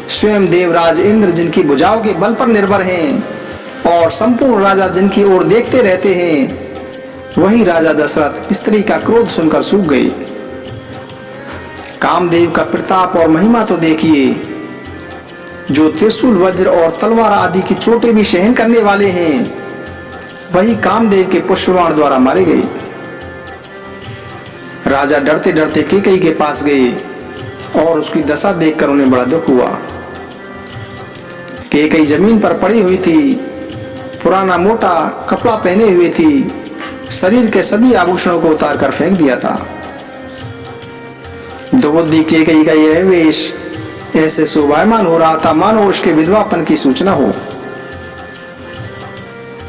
स्वयं देवराज इंद्र जिनकी भुजाओं के बल पर निर्भर हैं और संपूर्ण राजा जिनकी ओर देखते रहते हैं, वही राजा दशरथ स्त्री का क्रोध सुनकर सूख गए। कामदेव का प्रताप और महिमा तो देखिए, जो त्रिशूल वज्र और तलवार आदि की चोटें भी सहन करने वाले हैं, वही कामदेव के पुष्पबाण द्वारा मारे गए। राजा डरते डरते केकई के पास गए और उसकी दशा देखकर उन्हें बड़ा दुख हुआ। केकई जमीन पर पड़ी हुई थी, पुराना मोटा कपड़ा पहने हुए थी, शरीर के सभी आभूषणों को उतार कर फेंक दिया था। द्रौपदी केकई का यह वेश ऐसे शोभायमान हो रहा था मानो उसके विधवापन की सूचना हो।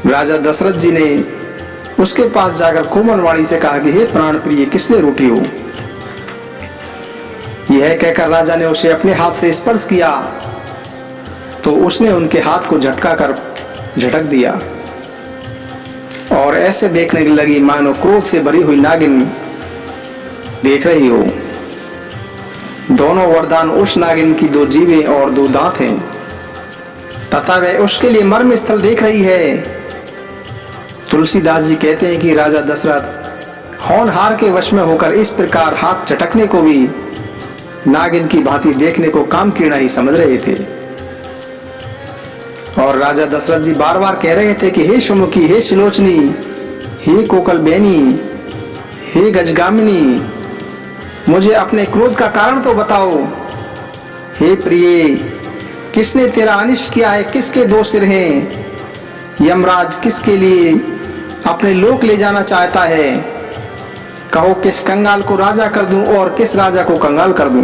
राजा दशरथ जी ने उसके पास जाकर कोमल वाणी से कहा कि हे प्राण प्रिय, किसने रोटी हो। यह कहकर राजा ने उसे अपने हाथ से स्पर्श किया तो उसने उनके हाथ को झटका कर झटक दिया और ऐसे देखने लगी मानो क्रोध से भरी हुई नागिन देख रही हो। दोनों वरदान उस नागिन की 2 जीभें और 2 दांत हैं तथा वह उसके लिए मर्म स्थल देख रही है। तुलसीदास जी कहते हैं कि राजा दशरथ होनहार के वश में होकर इस प्रकार हाथ झटकने को भी नागिन की भांति देखने को काम किरणा ही समझ रहे थे। और राजा दशरथ जी बार बार कह रहे थे कि हे सुमुखी, हे शिलोचनी, हे कोकल बेनी, हे गजगामिनी, मुझे अपने क्रोध का कारण तो बताओ। हे प्रिय, किसने तेरा अनिष्ट किया है, किसके 2 सिर हैं। यमराज किसके लिए अपने लोक ले जाना चाहता है। कहो किस कंगाल को राजा कर दूं और किस राजा को कंगाल कर दूं।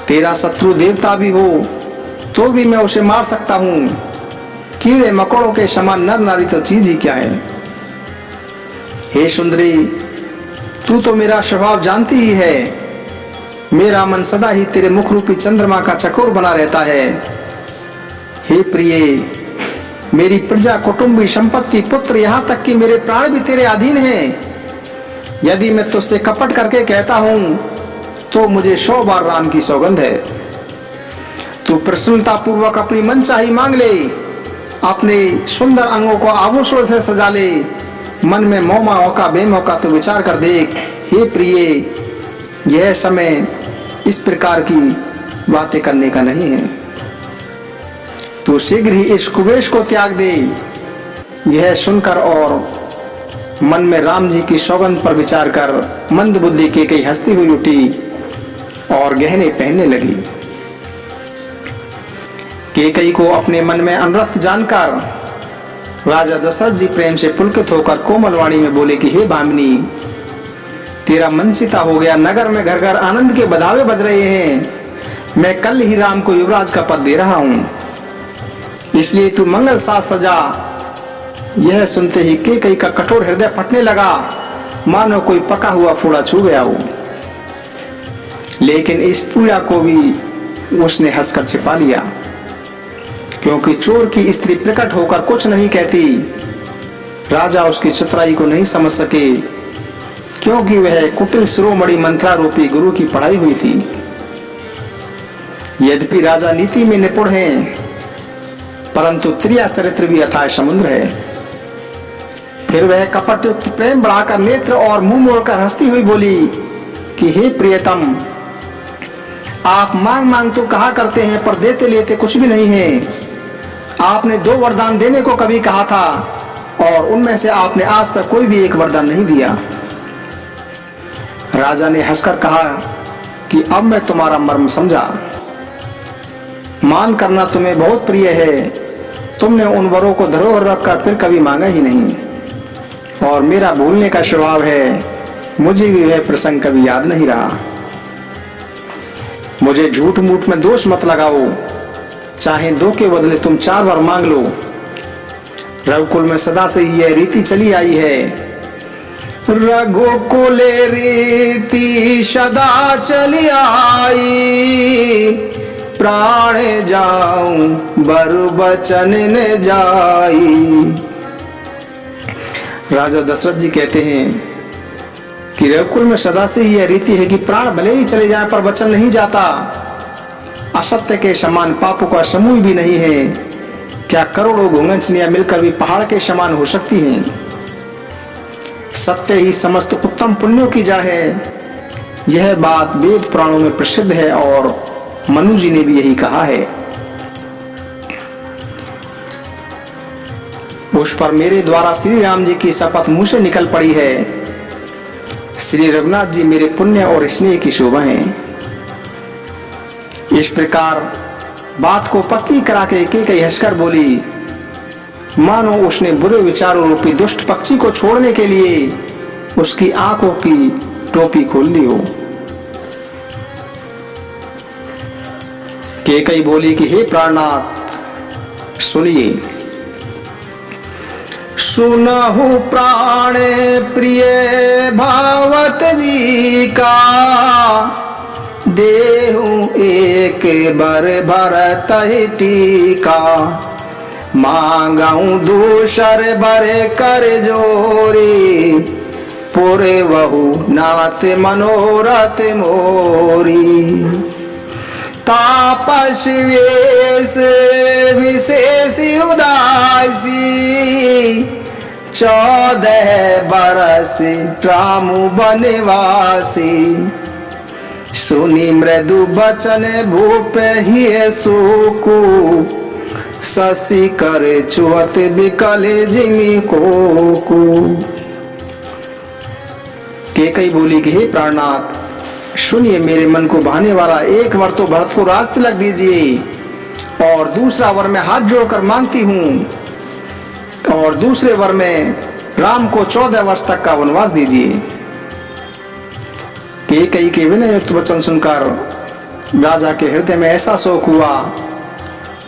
तेरा शत्रु देवता भी हो तो भी मैं उसे मार सकता हूं। कीड़े मकोड़ों के समान नर नारी तो चीज ही क्या है। हे सुंदरी, तू तो मेरा स्वभाव जानती ही है। मेरा मन सदा ही तेरे मुख रूपी चंद्रमा का चकोर बना रहता है। हे प्रिय, मेरी प्रजा, कुटुंबी, संपत्ति, पुत्र, यहाँ तक कि मेरे प्राण भी तेरे अधीन हैं। यदि मैं तुझसे कपट करके कहता हूं तो मुझे 100 बार राम की सौगंध है। तू प्रसन्नता पूर्वक अपनी मनचाही मांग ले, अपने सुंदर अंगों को आभूषणों से सजा ले। मन में मौका बेमौका तो विचार कर देख। हे प्रिय, यह समय इस प्रकार की बातें करने का नहीं है। तू शीघ्र ही इस कुबेश को त्याग दे। यह सुनकर और मन में राम जी की सौगंध पर विचार कर मंद बुद्धि केकई हंसती हुई उठी और गहने पहनने लगी। केकई को अपने मन में अनर्थ जानकर राजा दशरथ जी प्रेम से पुलकित होकर कोमल वाणी में बोले कि हे भामिनी, तेरा मन चिता हो गया। नगर में घर घर आनंद के बधावे बज रहे हैं। मैं कल ही राम को युवराज का पद दे रहा हूं, इसलिए तू मंगल साज सजा। यह सुनते ही कैकेयी का कठोर हृदय फटने लगा, मानो कोई पका हुआ फूला छू गया हो। लेकिन इस पीड़ा को भी उसने हंसकर छिपा लिया, क्योंकि चोर की स्त्री प्रकट होकर कुछ नहीं कहती। राजा उसकी चतुराई को नहीं समझ सके, क्योंकि वह कुटिल शिरोमणि मंत्रारूपी गुरु की पढ़ाई हुई थी। यद्यपि राजा नीति में निपुण हैं, परंतु त्रिया चरित्र भी अथाह समुद्र है। फिर वह कपटयुक्त प्रेम बढ़ाकर नेत्र और मुंह मोड़कर हंसती हुई बोली कि हे प्रियतम, आप मांग मांग तो कहा करते हैं, पर देते लेते कुछ भी नहीं है। आपने 2 वरदान देने को कभी कहा था, और उनमें से आपने आज तक कोई भी एक वरदान नहीं दिया। राजा ने हंसकर कहा कि अब मैं तुम्हारा मर्म समझा। मान करना तुम्हें बहुत प्रिय है। तुमने उन वरों को धरोहर रखकर फिर कभी मांगा ही नहीं, और मेरा भूलने का स्वभाव है। मुझे भी वह प्रसंग कभी याद नहीं रहा। मुझे झूठ मूठ में दोष मत लगाओ। चाहे 2 के बदले तुम 4 वर मांग लो। रघुकुल में सदा से यह रीति चली आई है। रघुकुल रीति सदा चली आई, प्राण जाऊं बरु बचन न जाई। राजा दशरथ जी कहते हैं कि रघुकुल में सदा से यह रीति है कि प्राण भले ही चले जाए पर वचन नहीं जाता। असत्य के समान पापों का समूह भी नहीं है। क्या करोड़ों घुंघचनियां मिलकर भी पहाड़ के समान हो सकती हैं? सत्य ही समस्त उत्तम पुण्यों की जड़ है। यह बात वेद पुराणों में प्रसिद्ध है, और मनु जी ने भी यही कहा है। उस पर मेरे द्वारा श्री राम जी की शपथ मुंह से निकल पड़ी है। श्री रघुनाथ जी मेरे पुण्य और स्नेह की शोभा है। इस प्रकार बात को पक्की करा के कैकेयी हंसकर बोली, मानो उसने बुरे विचारों रूपी दुष्ट पक्षी को छोड़ने के लिए उसकी आंखों की टोपी खोल दी हो। कैकेयी बोली कि हे प्राणनाथ, सुनिए। सुनहु प्राण प्रिय भावत जी का, देहु एक बर भरत टीका। मांगाऊं दूसर बर कर जोरी, पुरे वहु नाथ मनोरथ मोरी। तापस वेश विशेष उदासी, 14 बरस राम बनवासी। सुनी मृदु बचन भूप ही सुकु, शशि कर चुअत बिकल जिमि कोकु। कैकेयी बोली कि हे प्राणनाथ, सुनिए, मेरे मन को भाने वाला एक वर तो भरत को राज तिलक दीजिए, और दूसरा वर मैं हाथ जोड़कर मांगती हूँ, और दूसरे वर में राम को 14 वर्ष तक का वनवास दीजिए। कैकेयी के विनय युक्त वचन सुनकर राजा के हृदय में ऐसा शोक हुआ,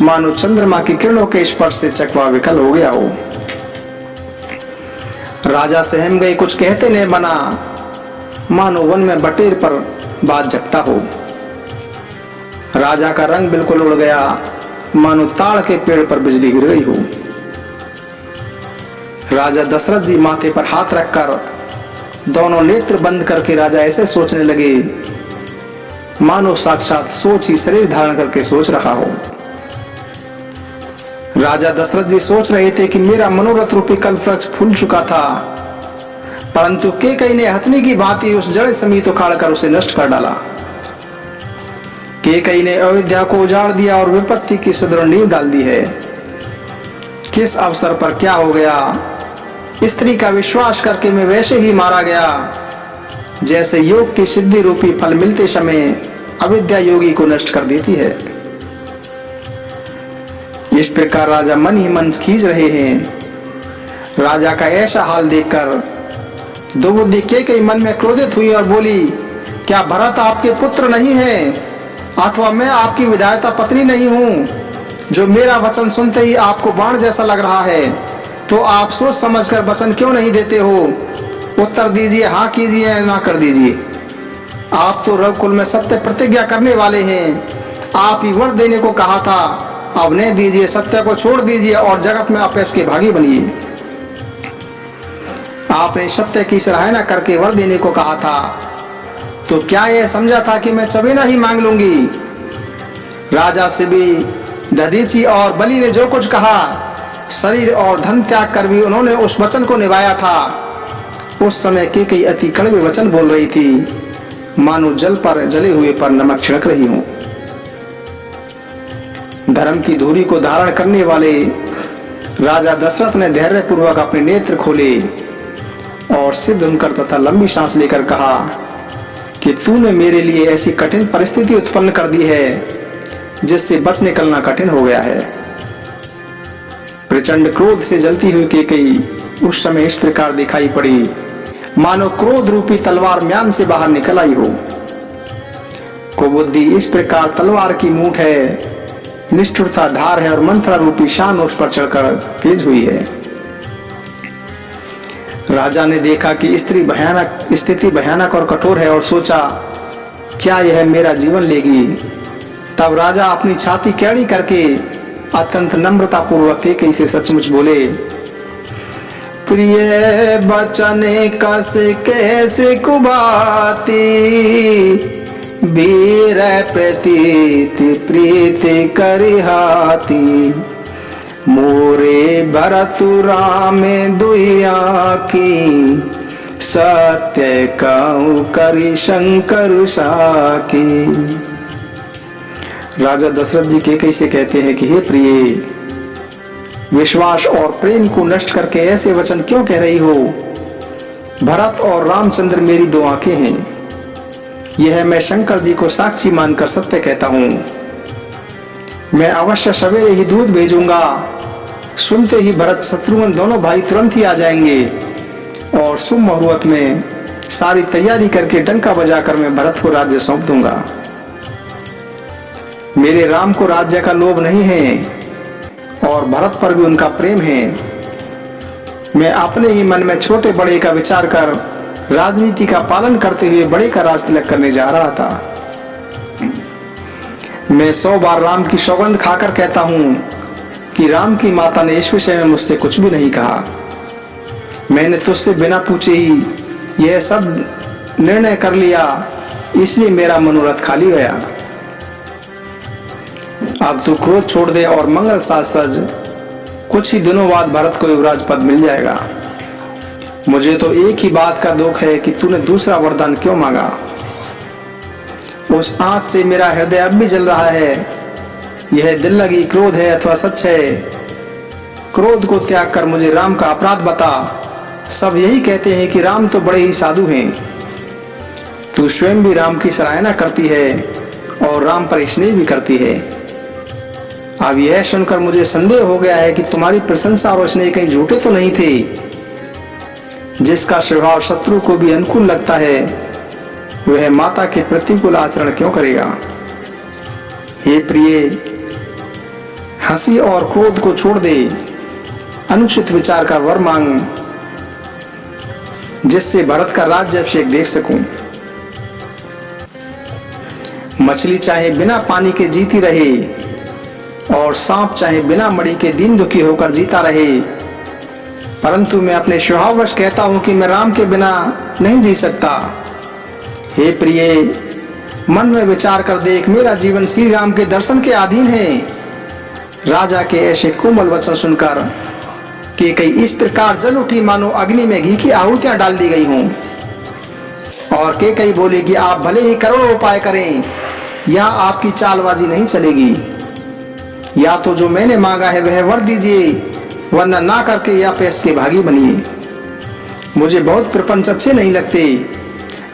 मानो चंद्रमा की किरणों के स्पर्श से चकवा विकल हो गया हो। राजा सहम गए, कुछ कहते नहीं बना, मानो वन में बटेर पर बात झपटा हो। राजा का रंग बिल्कुल उड़ गया, मानो ताड़ के पेड़ पर बिजली गिर गई हो। राजा दशरथ जी माथे पर हाथ रखकर दोनों नेत्र बंद करके राजा ऐसे सोचने लगे, मानो साक्षात सोच ही शरीर धारण करके सोच रहा हो। राजा दशरथ जी सोच रहे थे कि मेरा मनोरथ रूपी कल्प वृक्ष फूल चुका था, परंतु कैकेयी ने हथनी की भांति उस जड़ समेत उखाड़ कर उसे नष्ट कर डाला। कैकेयी ने अयोध्या को उजाड़ दिया और विपत्ति की सुदृढ़ नींव डाल दी है। किस अवसर पर क्या हो गया? स्त्री का विश्वास करके मैं वैसे ही मारा गया जैसे योग की सिद्धि रूपी फल मिलते समय अविद्या योगी को नष्ट कर देती है। इस प्रकार राजा मन ही मन खींच रहे हैं राजा का ऐसा हाल देखकर द्रौपदी कैकेयी मन में क्रोधित हुई और बोली, क्या भरत आपके पुत्र नहीं है अथवा मैं आपकी विधायता पत्नी नहीं हूँ, जो मेरा वचन सुनते ही आपको बाण जैसा लग रहा है? तो आप सोच समझकर वचन क्यों नहीं देते हो? उत्तर दीजिए, हाँ कीजिए या ना कर दीजिए। आप तो रघुकुल में सत्य प्रतिज्ञा करने वाले हैं, आप ही वर देने को कहा था, अब नहीं दीजिए, सत्य को छोड़ दीजिए और जगत में अपयश के भागी बनिए। आपने सत्य की सराहना करके वर देने को कहा था, तो क्या यह समझा था कि मैं चबेना ही मांग लूंगी? राजा शिबी, दधीची और बलि ने जो कुछ कहा, शरीर और धन त्याग कर भी उन्होंने उस वचन को निभाया था। उस समय कैकेयी अति कड़वे वचन बोल रही थी, मानो जल पर जले हुए पर नमक छिड़क रही हूं। धर्म की धुरी को धारण करने वाले राजा दशरथ ने धैर्य पूर्वक अपने नेत्र खोले और सिर धुनकर तथा लंबी सांस लेकर कहा कि तूने मेरे लिए ऐसी कठिन परिस्थिति उत्पन्न कर दी है जिससे बच निकलना कठिन हो गया है। प्रचंड क्रोध से जलती हुई कैकेयी उस समय इस प्रकार दिखाई पड़ी, मानो क्रोध रूपी तलवार म्यान से बाहर निकल आई हो। कुबुद्धि इस प्रकार तलवार की मूठ है, निष्ठुरता धार है और मंत्रा रूपी शान उस पर चढ़कर तेज हुई है। राजा ने देखा कि स्थिति भयानक और कठोर है और सोचा, क्या यह मेरा जीवन लेगी? तब राजा अपनी छाती कैड़ी करके अत्यंत नम्रता पूर्वक कैकेयी से सचमुच बोले, प्रिय बचन कस कैसे कुबाती, वीर प्रतीति प्रीति करिहाती, मोरे भरत राम दुहिया की, सत्य कहूँ करि शंकर साकी। राजा दशरथ जी कैकेयी से कहते हैं कि हे प्रिय, विश्वास और प्रेम को नष्ट करके ऐसे वचन क्यों कह रही हो? भरत और रामचंद्र मेरी दो आंखें हैं, यह मैं शंकर जी को साक्षी मानकर सत्य कहता हूं। मैं अवश्य सवेरे ही दूध भेजूंगा, सुनते ही भरत शत्रुघ्न दोनों भाई तुरंत ही आ जाएंगे और शुभ मुहूर्त में सारी तैयारी करके डंका बजाकर मैं भरत को राज्य सौंप दूंगा। मेरे राम को राज्य का लोभ नहीं है और भरत पर भी उनका प्रेम है। मैं अपने ही मन में छोटे बड़े का विचार कर राजनीति का पालन करते हुए बड़े का राज तिलक करने जा रहा था। मैं 100 बार राम की सौगंध खाकर कहता हूं कि राम की माता ने इस विषय में मुझसे कुछ भी नहीं कहा। मैंने तुझसे बिना पूछे ही यह सब निर्णय कर लिया, इसलिए मेरा मनोरथ खाली गया। अब तू क्रोध छोड़ दे और मंगल साज सज, कुछ ही दिनों बाद भरत को युवराज पद मिल जाएगा। मुझे तो एक ही बात का दुख है कि तूने दूसरा वरदान क्यों मांगा। उस आंच से मेरा हृदय अब भी जल रहा है। यह दिल लगी क्रोध है अथवा सच है? क्रोध को त्याग कर मुझे राम का अपराध बता। सब यही कहते हैं कि राम तो बड़े ही साधु हैं। तू स्वयं भी राम की सराहना करती है और राम पर स्नेह भी करती है। अब यह सुनकर मुझे संदेह हो गया है कि तुम्हारी प्रशंसा और स्नेह कहीं झूठे तो नहीं थे। जिसका स्वभाव शत्रु को भी अनुकूल लगता है, वह माता के प्रतिकूल आचरण क्यों करेगा? हे प्रिय, हंसी और क्रोध को छोड़ दे, अनुचित विचार का वर मांग, जिससे भरत का राज्य अभिषेक देख सकूं। मछली चाहे बिना पानी के जीती रहे और सांप चाहे बिना मणि के दीन दुखी होकर जीता रहे, परंतु मैं अपने स्वभाववश कहता हूं कि मैं राम के बिना नहीं जी सकता। हे प्रिय, मन में विचार कर देख, मेरा जीवन श्री राम के दर्शन के अधीन है। राजा के ऐसे कोमल वचन सुनकर कैकेयी इस प्रकार जल उठी मानो अग्नि में घी की आहुतियां डाल दी गई हों। और कैकेयी बोली कि आप भले ही करोड़ों उपाय करें, यहाँ आपकी चालबाजी नहीं चलेगी। या तो जो मैंने मांगा है वह वर दीजिए, वरना ना करके या पैस के भागी बनिए। मुझे बहुत प्रपंच अच्छे नहीं लगते।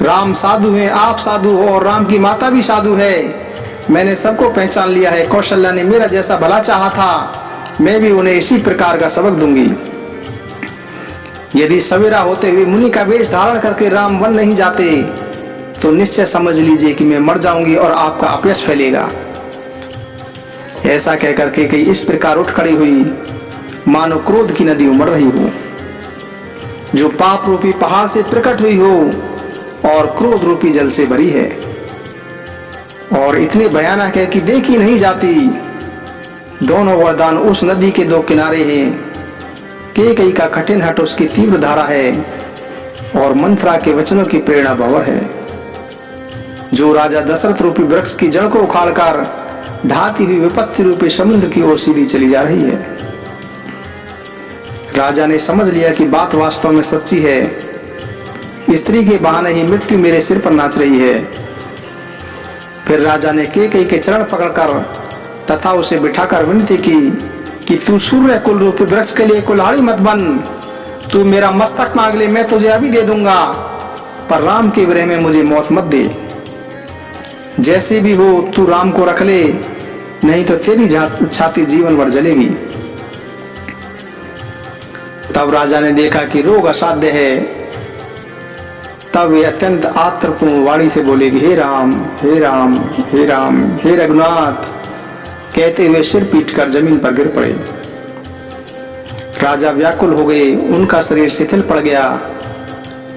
राम साधु हैं, आप साधु हो और राम की माता भी साधु है। मैंने सबको पहचान लिया है। कौशल्या ने मेरा जैसा भला चाहा था, मैं भी उन्हें इसी प्रकार का सबक दूंगी। यदि सवेरा होते हुए मुनि का वेश धारण करके राम वन नहीं जाते तो निश्चय समझ लीजिए कि मैं मर जाऊंगी और आपका अपयश फैलेगा। ऐसा कहकर के कई इस प्रकार उठ खड़ी हुई मानो क्रोध की नदी उमड़ रही हो, जो पाप रूपी पहाड़ से प्रकट हुई हो और क्रोध रूपी जल से भरी है, और इतने भयानक है कि देखी नहीं जाती। दोनों वरदान उस नदी के दो किनारे हैं। कैकेयी का कठिन हट उसकी तीव्र धारा है और मंत्रा के वचनों की प्रेरणा भंवर है, जो राजा दशरथ रूपी वृक्ष की जड़ को उखाड़कर ढाती हुई विपत्ति रूपी समुद्र की ओर सीधी चली जा रही है। राजा ने समझ लिया कि बात वास्तव में सच्ची है। स्त्री के बहाने ही मृत्यु मेरे सिर पर नाच रही है। फिर राजा ने कैकेयी के चरण पकड़कर तथा उसे बिठाकर विनती की कि तू सूर्य कुल रूपी वृक्ष के लिए कुल्हाड़ी मत बन। तू मेरा मस्तक मांग ले, मैं तुझे अभी दे दूंगा, पर राम के विरह में मुझे मौत मत दे। जैसे भी हो तू राम को रख ले, नहीं तो तेरी छाती जीवन भर जलेगी। तब राजा ने देखा कि रोग असाध्य है। तब वे अत्यंत आर्तपूर्ण वाणी से बोले कि हे राम, हे राम, हे राम, हे रघुनाथ, कहते हुए सिर पीटकर जमीन पर गिर पड़े। राजा व्याकुल हो गए। उनका शरीर शिथिल पड़ गया,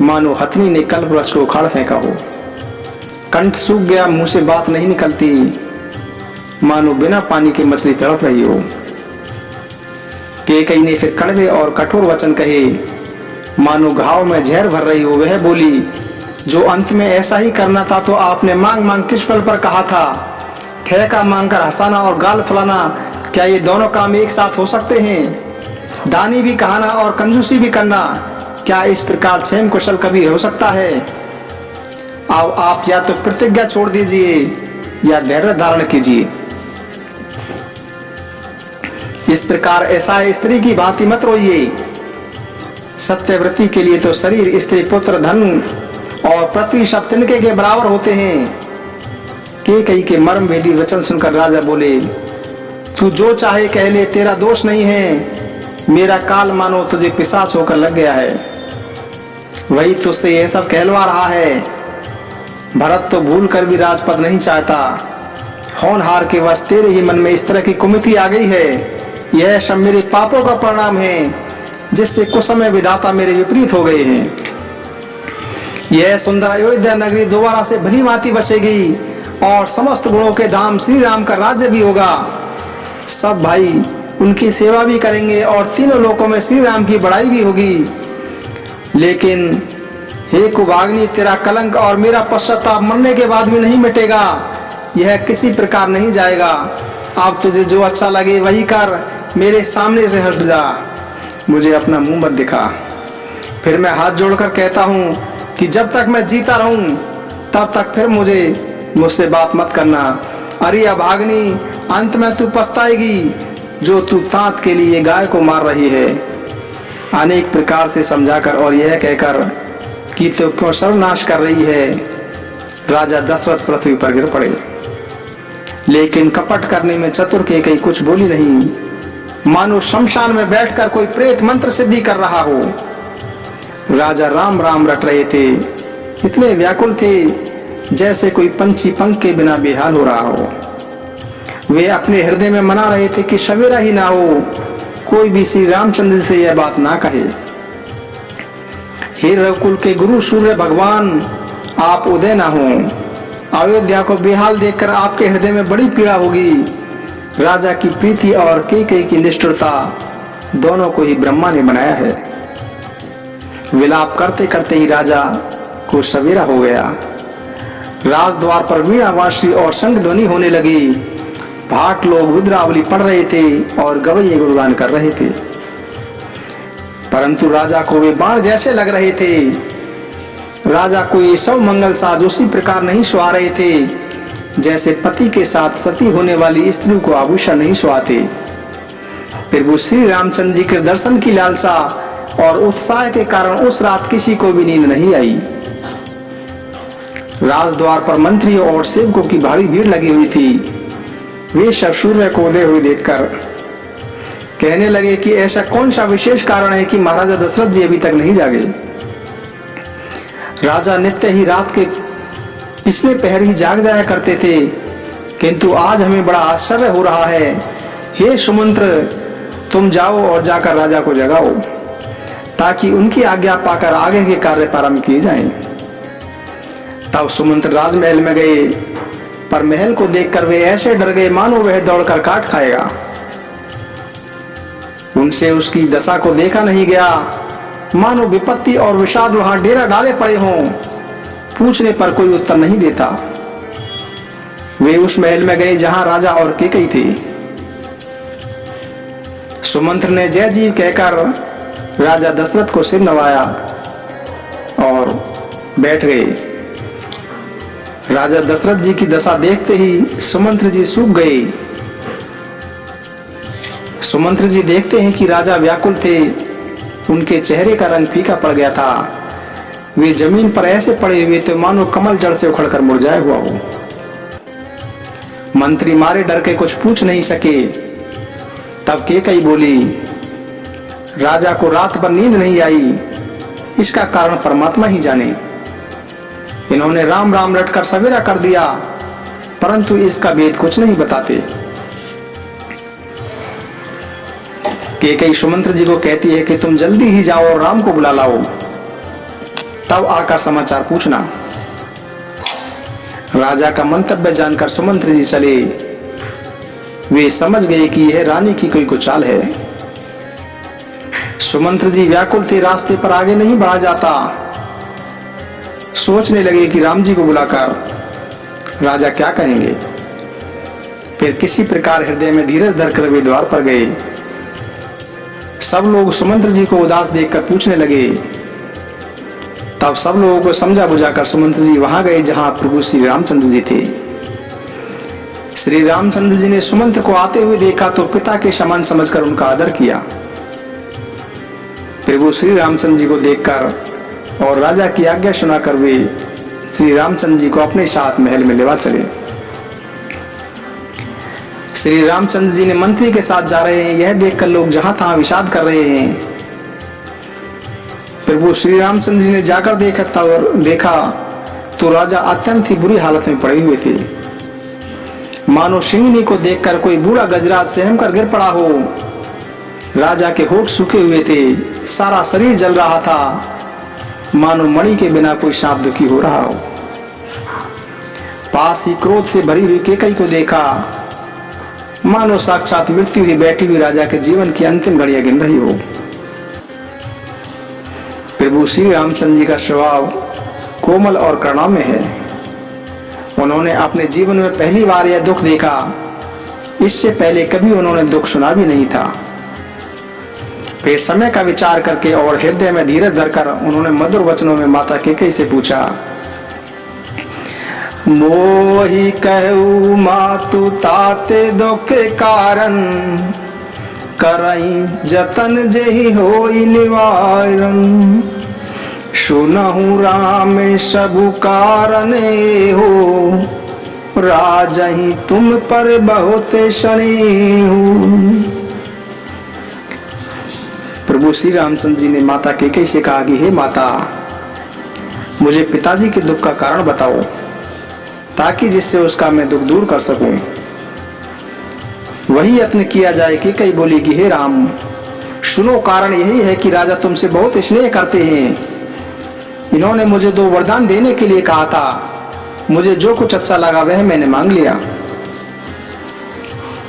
मानो हथनी ने कल्पवृक्ष को उखाड़ फेंका हो। कंठ सूख गया, मुंह से बात नहीं निकलती, मानो बिना पानी की मछली तड़प रही हो। कैकेयी ने फिर कड़वे और कठोर वचन कहे, मानो घाव में जहर भर रही हो। वह बोली, जो अंत में ऐसा ही करना था तो आपने मांग मांग किस पल पर कहा था? ठेका मांगकर हंसाना और गाल फुलाना, क्या ये दोनों काम एक साथ हो सकते हैं? दानी भी कहना और कंजूसी भी करना, क्या इस प्रकार क्षेम कुशल कभी हो सकता है? अब आप या तो प्रतिज्ञा छोड़ दीजिए या धैर्य धारण कीजिए। इस प्रकार ऐसा स्त्री की भांति मत रोइए। सत्यव्रती के लिए तो शरीर, स्त्री, पुत्र, धन और पृथ्वी सब तिनके के बराबर होते हैं। कैकेयी के मर्म भेदी वचन सुनकर राजा बोले, तू जो चाहे कह ले, तेरा दोष नहीं है। मेरा काल मानो तुझे पिशाच होकर लग गया है, वही तुझसे यह सब कहलवा रहा है। भरत तो भूल कर भी राजपद नहीं चाहता। होनहार के वश तेरे ही मन में इस तरह की कुमति आ गई है। यह सब मेरे पापों का परिणाम है, जिससे कुछ समय विधाता मेरे विपरीत हो गए हैं। यह सुंदर अयोध्या नगरी दोबारा से भली भांति बसेगी और समस्त गुणों के धाम श्री राम का राज्य भी होगा। सब भाई उनकी सेवा भी करेंगे और तीनों लोकों में श्री राम की बड़ाई भी होगी। लेकिन हे कुभाग्नि, तेरा कलंक और मेरा पश्चाताप मरने के बाद भी नहीं मिटेगा। यह किसी प्रकार नहीं जाएगा। अब तुझे जो अच्छा लगे वही कर, मेरे सामने से हट जा, मुझे अपना मुंह मत दिखा। फिर मैं हाथ जोड़कर कहता हूँ कि जब तक मैं जीता रहूं तब तक फिर मुझसे बात मत करना। अरे अभाग्नि, अंत में तू पछताएगी, जो तू तात के लिए गाय को मार रही है। अनेक प्रकार से समझाकर और यह कहकर कि तो क्यों सर्वनाश कर रही है, राजा दशरथ पृथ्वी पर गिर पड़े। लेकिन कपट करने में चतुर कैकेयी कुछ बोली नहीं, मानो शमशान में बैठकर कोई प्रेत मंत्र सिद्धि कर रहा हो। राजा राम राम रट रहे थे, इतने व्याकुल थे जैसे कोई पंछी पंख के बिना बेहाल हो रहा हो। वे अपने हृदय में मना रहे थे कि सवेरा ही ना हो, कोई भी श्री रामचंद्र से यह बात ना कहे। हे रघुकुल के गुरु सूर्य भगवान, आप उदय ना हो। अयोध्या को बेहाल देखकर आपके हृदय में बड़ी पीड़ा होगी। राजा की प्रीति और कैकेयी की निष्ठुरता दोनों को ही ब्रह्मा ने बनाया है। विलाप करते करते ही राजा को सवेरा हो गया। राजद्वार पर वीणा वांशी और शंख ध्वनि होने लगी। भाट लोग विद्रावली पढ़ रहे थे और गवैये गुणगान कर रहे थे, परंतु राजा को वे बाण जैसे लग रहे थे। राजा को ये सब मंगल साज उसी प्रकार नहीं सुहा रहे थे जैसे पति के साथ सती होने वाली स्त्री को आभूषण नहीं सुहाते। फिर वो श्री रामचंद्र जी के दर्शन की लालसा और उत्साह के कारण उस रात किसी को भी नींद नहीं आई। राजद्वार पर मंत्रियों और सेवकों की भारी भीड़ लगी हुई थी। वे सब सूर्य को उदय हुए देखकर कहने लगे कि ऐसा कौन सा विशेष कारण है कि महाराजा दशरथ जी अभी तक नहीं जागे। राजा नित्य ही रात के पिछले पहर ही जाग जाया करते थे, किंतु आज हमें बड़ा आश्चर्य हो रहा है। हे सुमंत्र, तुम जाओ और जाकर राजा को जगाओ ताकि उनकी आज्ञा पाकर आगे के कार्य प्रारंभ किए जाएं। तब सुमंत्र राजमहल में गए, पर महल को देखकर वे ऐसे डर गए मानो वह दौड़कर काट खाएगा। उनसे उसकी दशा को देखा नहीं गया, मानो विपत्ति और विषाद वहां डेरा डाले पड़े हों। पूछने पर कोई उत्तर नहीं देता। वे उस महल में गए जहां राजा और कैकेयी थे। सुमंत्र ने जय जीव कहकर राजा दशरथ को सिर नवाया और बैठ गए। राजा दशरथ जी की दशा देखते ही सुमंत्र जी सूख गए। सुमंत्र जी देखते हैं कि राजा व्याकुल थे, उनके चेहरे का रंग फीका पड़ गया था। वे जमीन पर ऐसे पड़े हुए थे मानो कमल जड़ से उखड़कर मुरझाया हुआ हो। मंत्री मारे डर के कुछ पूछ नहीं सके। तब कैकेयी बोली, राजा को रात भर नींद नहीं आई, इसका कारण परमात्मा ही जाने। इन्होंने राम राम रटकर सवेरा कर दिया, परंतु इसका भेद कुछ नहीं बताते। कैकेयी सुमंत्र जी को कहती है कि तुम जल्दी ही जाओ और राम को बुला लाओ, तब आकर समाचार पूछना। राजा का मंतव्य जानकर सुमंत्र जी चले। वे समझ गए कि यह रानी की कोई चाल है। सुमंत्र जी व्याकुल थे, रास्ते पर आगे नहीं बढ़ा जाता। सोचने लगे कि राम जी को बुलाकर राजा क्या कहेंगे। फिर किसी प्रकार हृदय में धीरज धरकर वे द्वार पर गए। सब लोग सुमंत्र जी को उदास देखकर पूछने लगे। तब सब लोगों को समझा बुझाकर सुमंत्र जी वहां गए जहां प्रभु श्री रामचंद्र जी थे। श्री रामचंद्र जी ने सुमंत्र को आते हुए देखा तो पिता के समान समझकर उनका आदर किया। प्रभु श्री रामचंद्र जी को देखकर और राजा की आज्ञा सुनाकर वे श्री रामचंद्र जी को अपने साथ महल में लेवा चले। श्री रामचंद्र जी ने मंत्री के साथ जा रहे हैं, यह देखकर लोग जहां तहां विषाद कर रहे हैं। प्रभु श्री रामचंद्र जी ने जाकर देखा तो राजा अत्यंत ही बुरी हालत में पड़े हुए थे। मानो सिंहनी को देखकर कोई बूढ़ा गजराज सहम कर गिर पड़ा हो। राजा के होठ सूखे हुए थे, सारा शरीर जल रहा था, मानो मणि के बिना कोई सांप दुखी हो रहा हो। पास ही क्रोध से भरी हुई कैकेयी को देखा, मानो साक्षात मृत्यु ही बैठी हुई राजा के जीवन की अंतिम घड़ियां गिन रही हो। प्रभु श्री रामचंद्र जी का स्वभाव कोमल और करुणामय है। उन्होंने अपने जीवन में पहली बार यह दुख देखा। इससे पहले कभी उन्होंने दुख सुना भी नहीं था। फिर समय का विचार करके और हृदय में धीरज धरकर उन्होंने मधुर वचनों में माता कैकेयी से पूछा, मोहि कहू मातु ताते दुख कारण, करई जतन जेहि होई निवारण। सुनहु राम सबु कारणे हो, राजहि तुम पर बहुत स्नेहु। प्रभु श्री रामचंद्र जी ने माता कैकेयी से कहा कि हे माता, मुझे पिताजी के दुख का कारण बताओ ताकि जिससे उसका मैं दुख दूर कर सकूं। वही यत्न किया जाए। कैकेयी बोली कि हे राम, सुनो, कारण यही है कि राजा तुमसे बहुत स्नेह करते हैं। इन्होंने मुझे 2 वरदान देने के लिए कहा था। मुझे जो कुछ अच्छा लगा वह मैंने मांग लिया।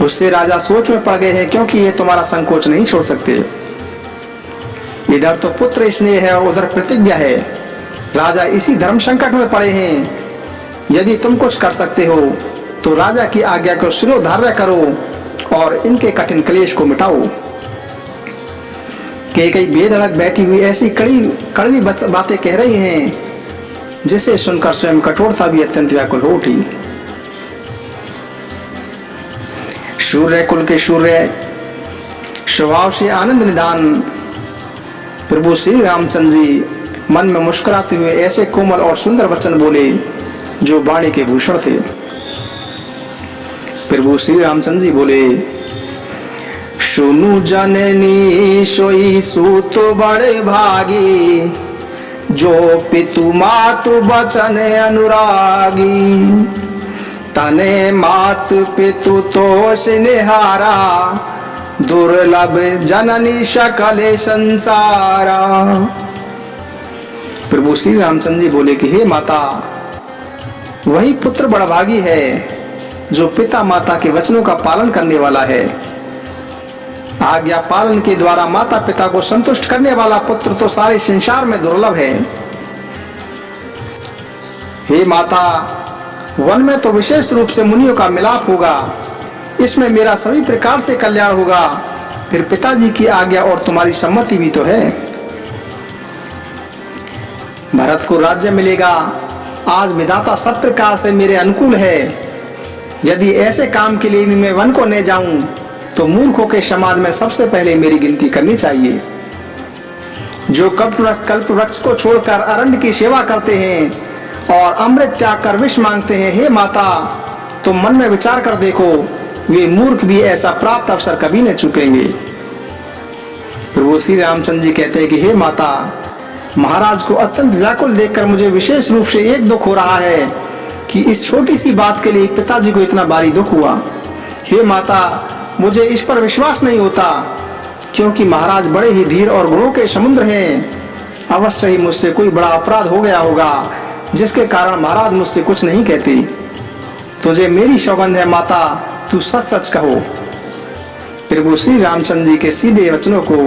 उससे राजा सोच में पड़ गए हैं, क्योंकि ये तुम्हारा संकोच नहीं छोड़ सकते। इधर तो पुत्र स्नेह है और उधर प्रतिज्ञा है। राजा इसी धर्म संकट में पड़े हैं। यदि तुम कुछ कर सकते हो तो राजा की आज्ञा को शिरोधार्य करो और इनके कठिन क्लेश को मिटाओ। कैकेयी बेधड़क बैठी हुई ऐसी कड़वी बातें कह रही हैं, जिसे सुनकर स्वयं कठोरता भी अत्यंत व्याकुल हो उठी। सूर्य कुल के सूर्य, स्वभाव से आनंद निदान प्रभु श्री रामचंद्र जी मन में मुस्कुराते हुए ऐसे कोमल और सुंदर वचन बोले जो वाणी के भूषण थे। प्रभु श्री रामचंद्र जी बोले, सुनु जननी सोई सूत बड़े भागी, जो पितु मातु बचन अनुरागी। तने मात पितु तोष निहारा, दुर्लभ जननी शकले संसारा। प्रभु श्री रामचंद्र जी बोले कि हे माता, वही पुत्र बड़भागी है जो पिता माता के वचनों का पालन करने वाला है। आज्ञा पालन के द्वारा माता पिता को संतुष्ट करने वाला पुत्र तो सारे संसार में दुर्लभ है। हे माता, वन में तो विशेष रूप से मुनियों का मिलाप होगा, इसमें मेरा सभी प्रकार से कल्याण होगा। फिर पिताजी की आज्ञा और तुम्हारी सम्मति भी तो है। भरत को राज्य मिलेगा, आज विधाता सब प्रकार से मेरे अनुकूल है। यदि ऐसे काम के लिए भी मैं वन को न जाऊं तो मूर्खों के समाज में सबसे पहले मेरी गिनती करनी चाहिए। जो कल्प वृक्ष को छोड़कर अरण्य की सेवा करते हैं और अमृत त्याग कर विष मांगते हैं, हे माता, तुम मन में विचार कर देखो, वे मूर्ख भी ऐसा प्राप्त अवसर कभी न चुकेंगे। प्रभु श्री रामचंद्र जी कहते हैं कि हे माता, महाराज को अत्यंत व्याकुल देखकर मुझे विशेष रूप से एक दुख हो रहा है कि इस छोटी सी बात के लिए पिताजी को इतना भारी दुख हुआ। हे माता, मुझे इस पर विश्वास नहीं होता, क्योंकि महाराज बड़े ही धीर और गुणों के समुद्र हैं। अवश्य ही मुझसे कोई बड़ा अपराध हो गया होगा, जिसके कारण महाराज मुझसे कुछ नहीं कहते। तुझे मेरी सौगंध है माता, तू सच सच कहो। प्रभु श्री रामचंद्र जी के सीधे वचनों को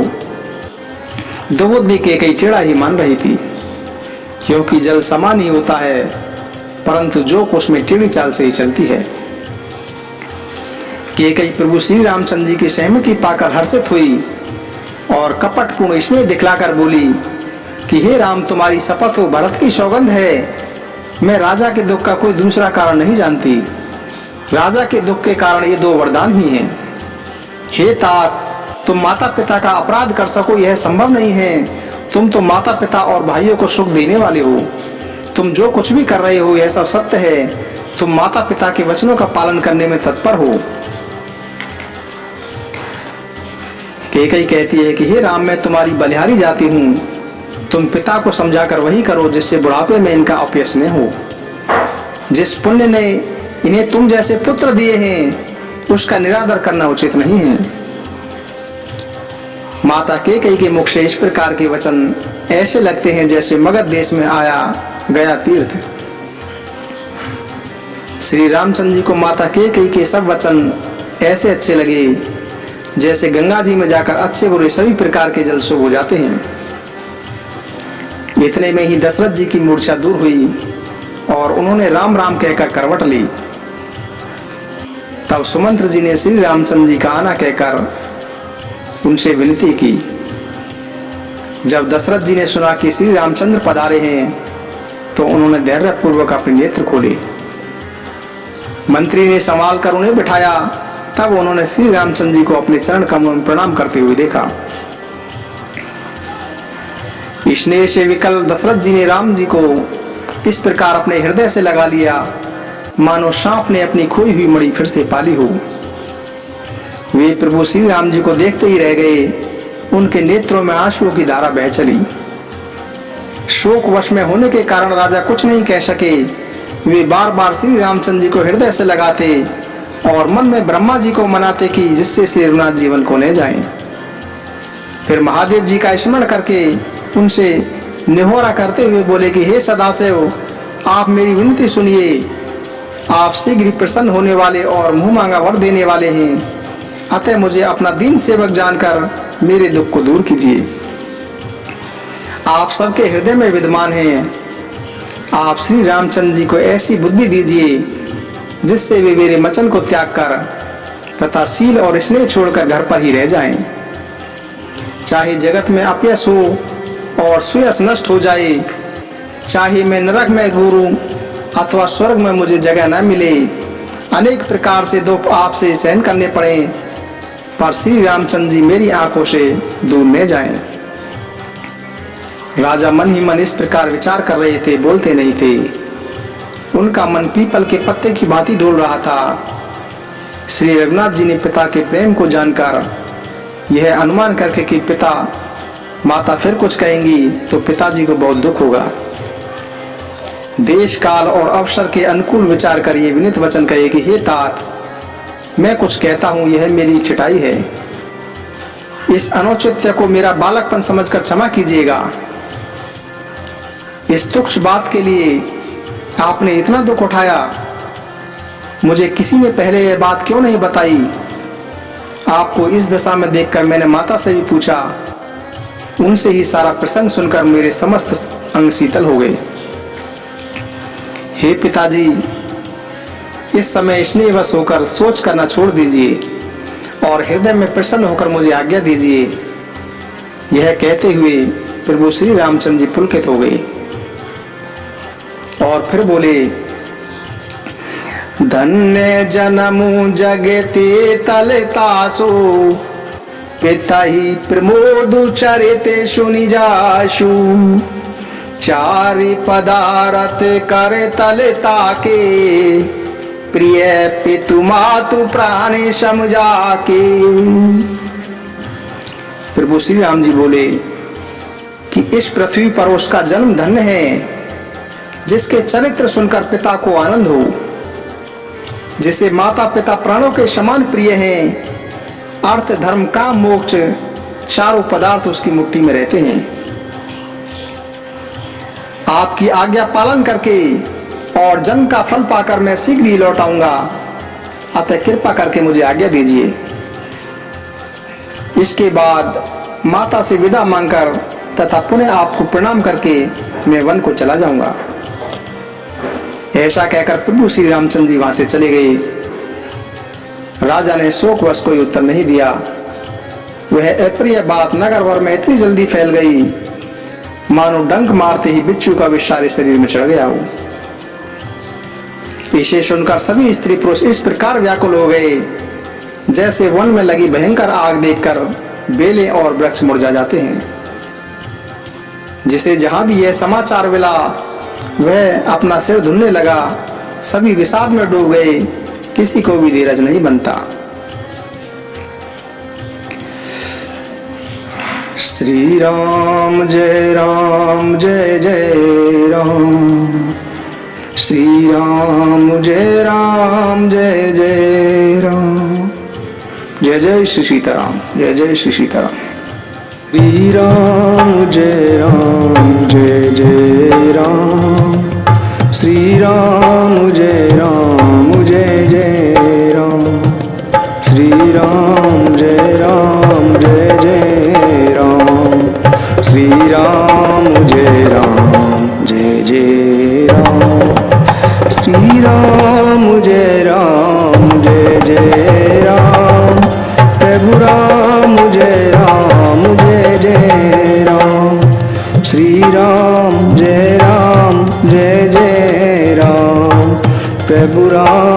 द्रौपदी के कई टेढ़ा ही मान रही थी, क्योंकि जल समान ही होता है, परंतु जोक उसमें टेढ़ी चाल से ही चलती है। केकई प्रभु श्री रामचंद्र जी की सहमति पाकर हर्षित हुई और कपटपूर्ण स्नेह दिखलाकर बोली कि हे राम, तुम्हारी शपथ हो, भरत की सौगंध है, मैं राजा के दुख का कोई दूसरा कारण नहीं जानती। राजा के दुख के कारण ये दो वरदान ही हैं। हे तात, तुम माता पिता का अपराध कर सको यह संभव नहीं है। तुम तो माता पिता और भाइयों को सुख देने वाले हो। तुम जो कुछ भी कर रहे हो यह सब सत्य है। तुम माता पिता के वचनों का पालन करने में तत्पर हो। केकई कहती है कि हे राम, मैं तुम्हारी बलिहारी जाती हूँ। तुम पिता को समझाकर वही करो जिससे बुढ़ापे में इनका अपयश न हो। जिस पुण्य ने इन्हें तुम जैसे पुत्र दिए हैं उसका निरादर करना उचित नहीं है। माता केकई के मुख से इस प्रकार के वचन ऐसे लगते हैं जैसे मगध देश में आया गया तीर्थ। श्री रामचंद्र जी को माता केकई के सब वचन ऐसे अच्छे लगे जैसे गंगा जी में जाकर अच्छे बुरे सभी प्रकार के जल शुभ हो जाते हैं। इतने में ही दशरथ जी की मूर्छा दूर हुई और उन्होंने राम राम कहकर करवट ली। तब सुमंत्र जी ने श्री रामचंद्र जी का आना कहकर उनसे विनती की। जब दशरथ जी ने सुना कि श्री रामचंद्र पधारे हैं तो उन्होंने धैर्य पूर्वक अपने नेत्र खोले। मंत्री ने संभाल कर उन्हें बिठाया। तब उन्होंने श्री रामचंद्र जी को अपने चरण कमलों में प्रणाम करते हुए देखा। स्नेह से विकल दशरथ जी ने राम जी को इस प्रकार अपने हृदय से लगा लिया मानो सांप ने अपनी खोई हुई मणि फिर से पाली हो। वे प्रभु श्री राम जी को देखते ही रह गए। उनके नेत्रों में आंसुओं की धारा बह चली। शोक वश में होने के कारण राजा कुछ नहीं कह सके। वे बार बार श्री रामचंद्र जी को हृदय से लगाते और मन में ब्रह्मा जी को मनाते कि जिससे श्री रघुनाथ जीवन को ले जाएं। फिर महादेव जी का स्मरण करके उनसे निहोरा करते हुए बोले कि हे सदाशिव, आप मेरी विनती सुनिए। आप शीघ्र ही प्रसन्न होने वाले और मुंह मांगा वर देने वाले हैं, अतः मुझे अपना दीन सेवक जानकर मेरे दुख को दूर कीजिए। आप सबके हृदय में विद्यमान हैं। आप श्री रामचंद्र जी को ऐसी बुद्धि दीजिए जिससे वे मेरे वचन को त्याग कर तथा शील और स्नेह छोड़कर घर पर ही रह जाएं। चाहे जगत में अपयश हो और सुयश नष्ट हो जाए, चाहे मैं नरक में घूरूं अथवा स्वर्ग में मुझे जगह न मिले, अनेक प्रकार से दुख आपसे सहन करने पड़े, पर श्री रामचंद्र जी मेरी आंखों से दूर न जाएं। राजा मन ही मन इस प्रकार विचार कर रहे थे, बोलते नहीं थे। उनका मन पीपल के पत्ते की भांति डोल रहा था। श्री रघुनाथ जी ने पिता के प्रेम को जानकर यह अनुमान करके कि पिता माता फिर कुछ कहेंगी तो पिताजी को बहुत दुख होगा। देश काल और अवसर के अनुकूल विचार कर ये विनीत वचन कहे कि हे तात, मैं कुछ कहता हूं, यह मेरी छिटाई है। इस अनुचित्य को मेरा बालकपन समझकर क्षमा कीजिएगा। इस तुच्छ बात के लिए आपने इतना दुख उठाया। मुझे किसी ने पहले यह बात क्यों नहीं बताई? आपको इस दशा में देखकर मैंने माता से भी पूछा। उनसे ही सारा प्रसंग सुनकर मेरे समस्त अंग शीतल हो गए। हे पिताजी, इस समय स्नेहवश होकर सोच करना छोड़ दीजिए और हृदय में प्रसन्न होकर मुझे आज्ञा दीजिए। यह कहते हुए प्रभु श्री रामचंद्र जी पुलकित हो गए और फिर बोले, धन्य जनमु जगते तलतासु, पिता ही प्रमोदु चरिते सुनि जाशु, चारि पदारथ करे तलता के, प्रिय पितु मातु प्राणी समझा के। प्रभु श्री राम जी बोले कि इस पृथ्वी पर उसका जन्म धन्य है जिसके चरित्र सुनकर पिता को आनंद हो, जिसे माता पिता प्राणों के समान प्रिय हैं। अर्थ धर्म काम मोक्ष चारों पदार्थ उसकी मुट्ठी में रहते हैं। आपकी आज्ञा पालन करके और जन्म का फल पाकर मैं शीघ्र ही लौट आऊंगा, अतः कृपा करके मुझे आज्ञा दीजिए। इसके बाद माता से विदा मांगकर तथा पुनः आपको प्रणाम करके मैं वन को चला जाऊंगा। ऐसा कहकर प्रभु श्री रामचंद्र जी वहां से चले गए। राजा ने शोकवश कोई उत्तर नहीं दिया। वह अप्रिय बात नगर भर में इतनी जल्दी फैल गई मानो डंक मारते ही बिच्छू का विष सारे शरीर में चढ़ गया हो। इसे सुनकर सभी स्त्री पुरुष इस प्रकार व्याकुल हो गए जैसे वन में लगी भयंकर आग देखकर बेलें और वृक्ष मुरझा जाते हैं। जिसे जहां भी यह समाचार मिला वह अपना सिर धुनने लगा। सभी विषाद में डूब गए, किसी को भी धीरज नहीं बनता। श्री राम जय जय राम, श्री राम जय जय राम, जय जय श्री सीताराम, जय जय श्री सीताराम। श्री राम जय जय राम, श्री राम जय जय राम, श्री राम जय जय राम, श्री राम जय जय राम, श्री राम जय जय राम, प्रभु राम जय जय राम, श्री राम जय जय राम, प्रभु राम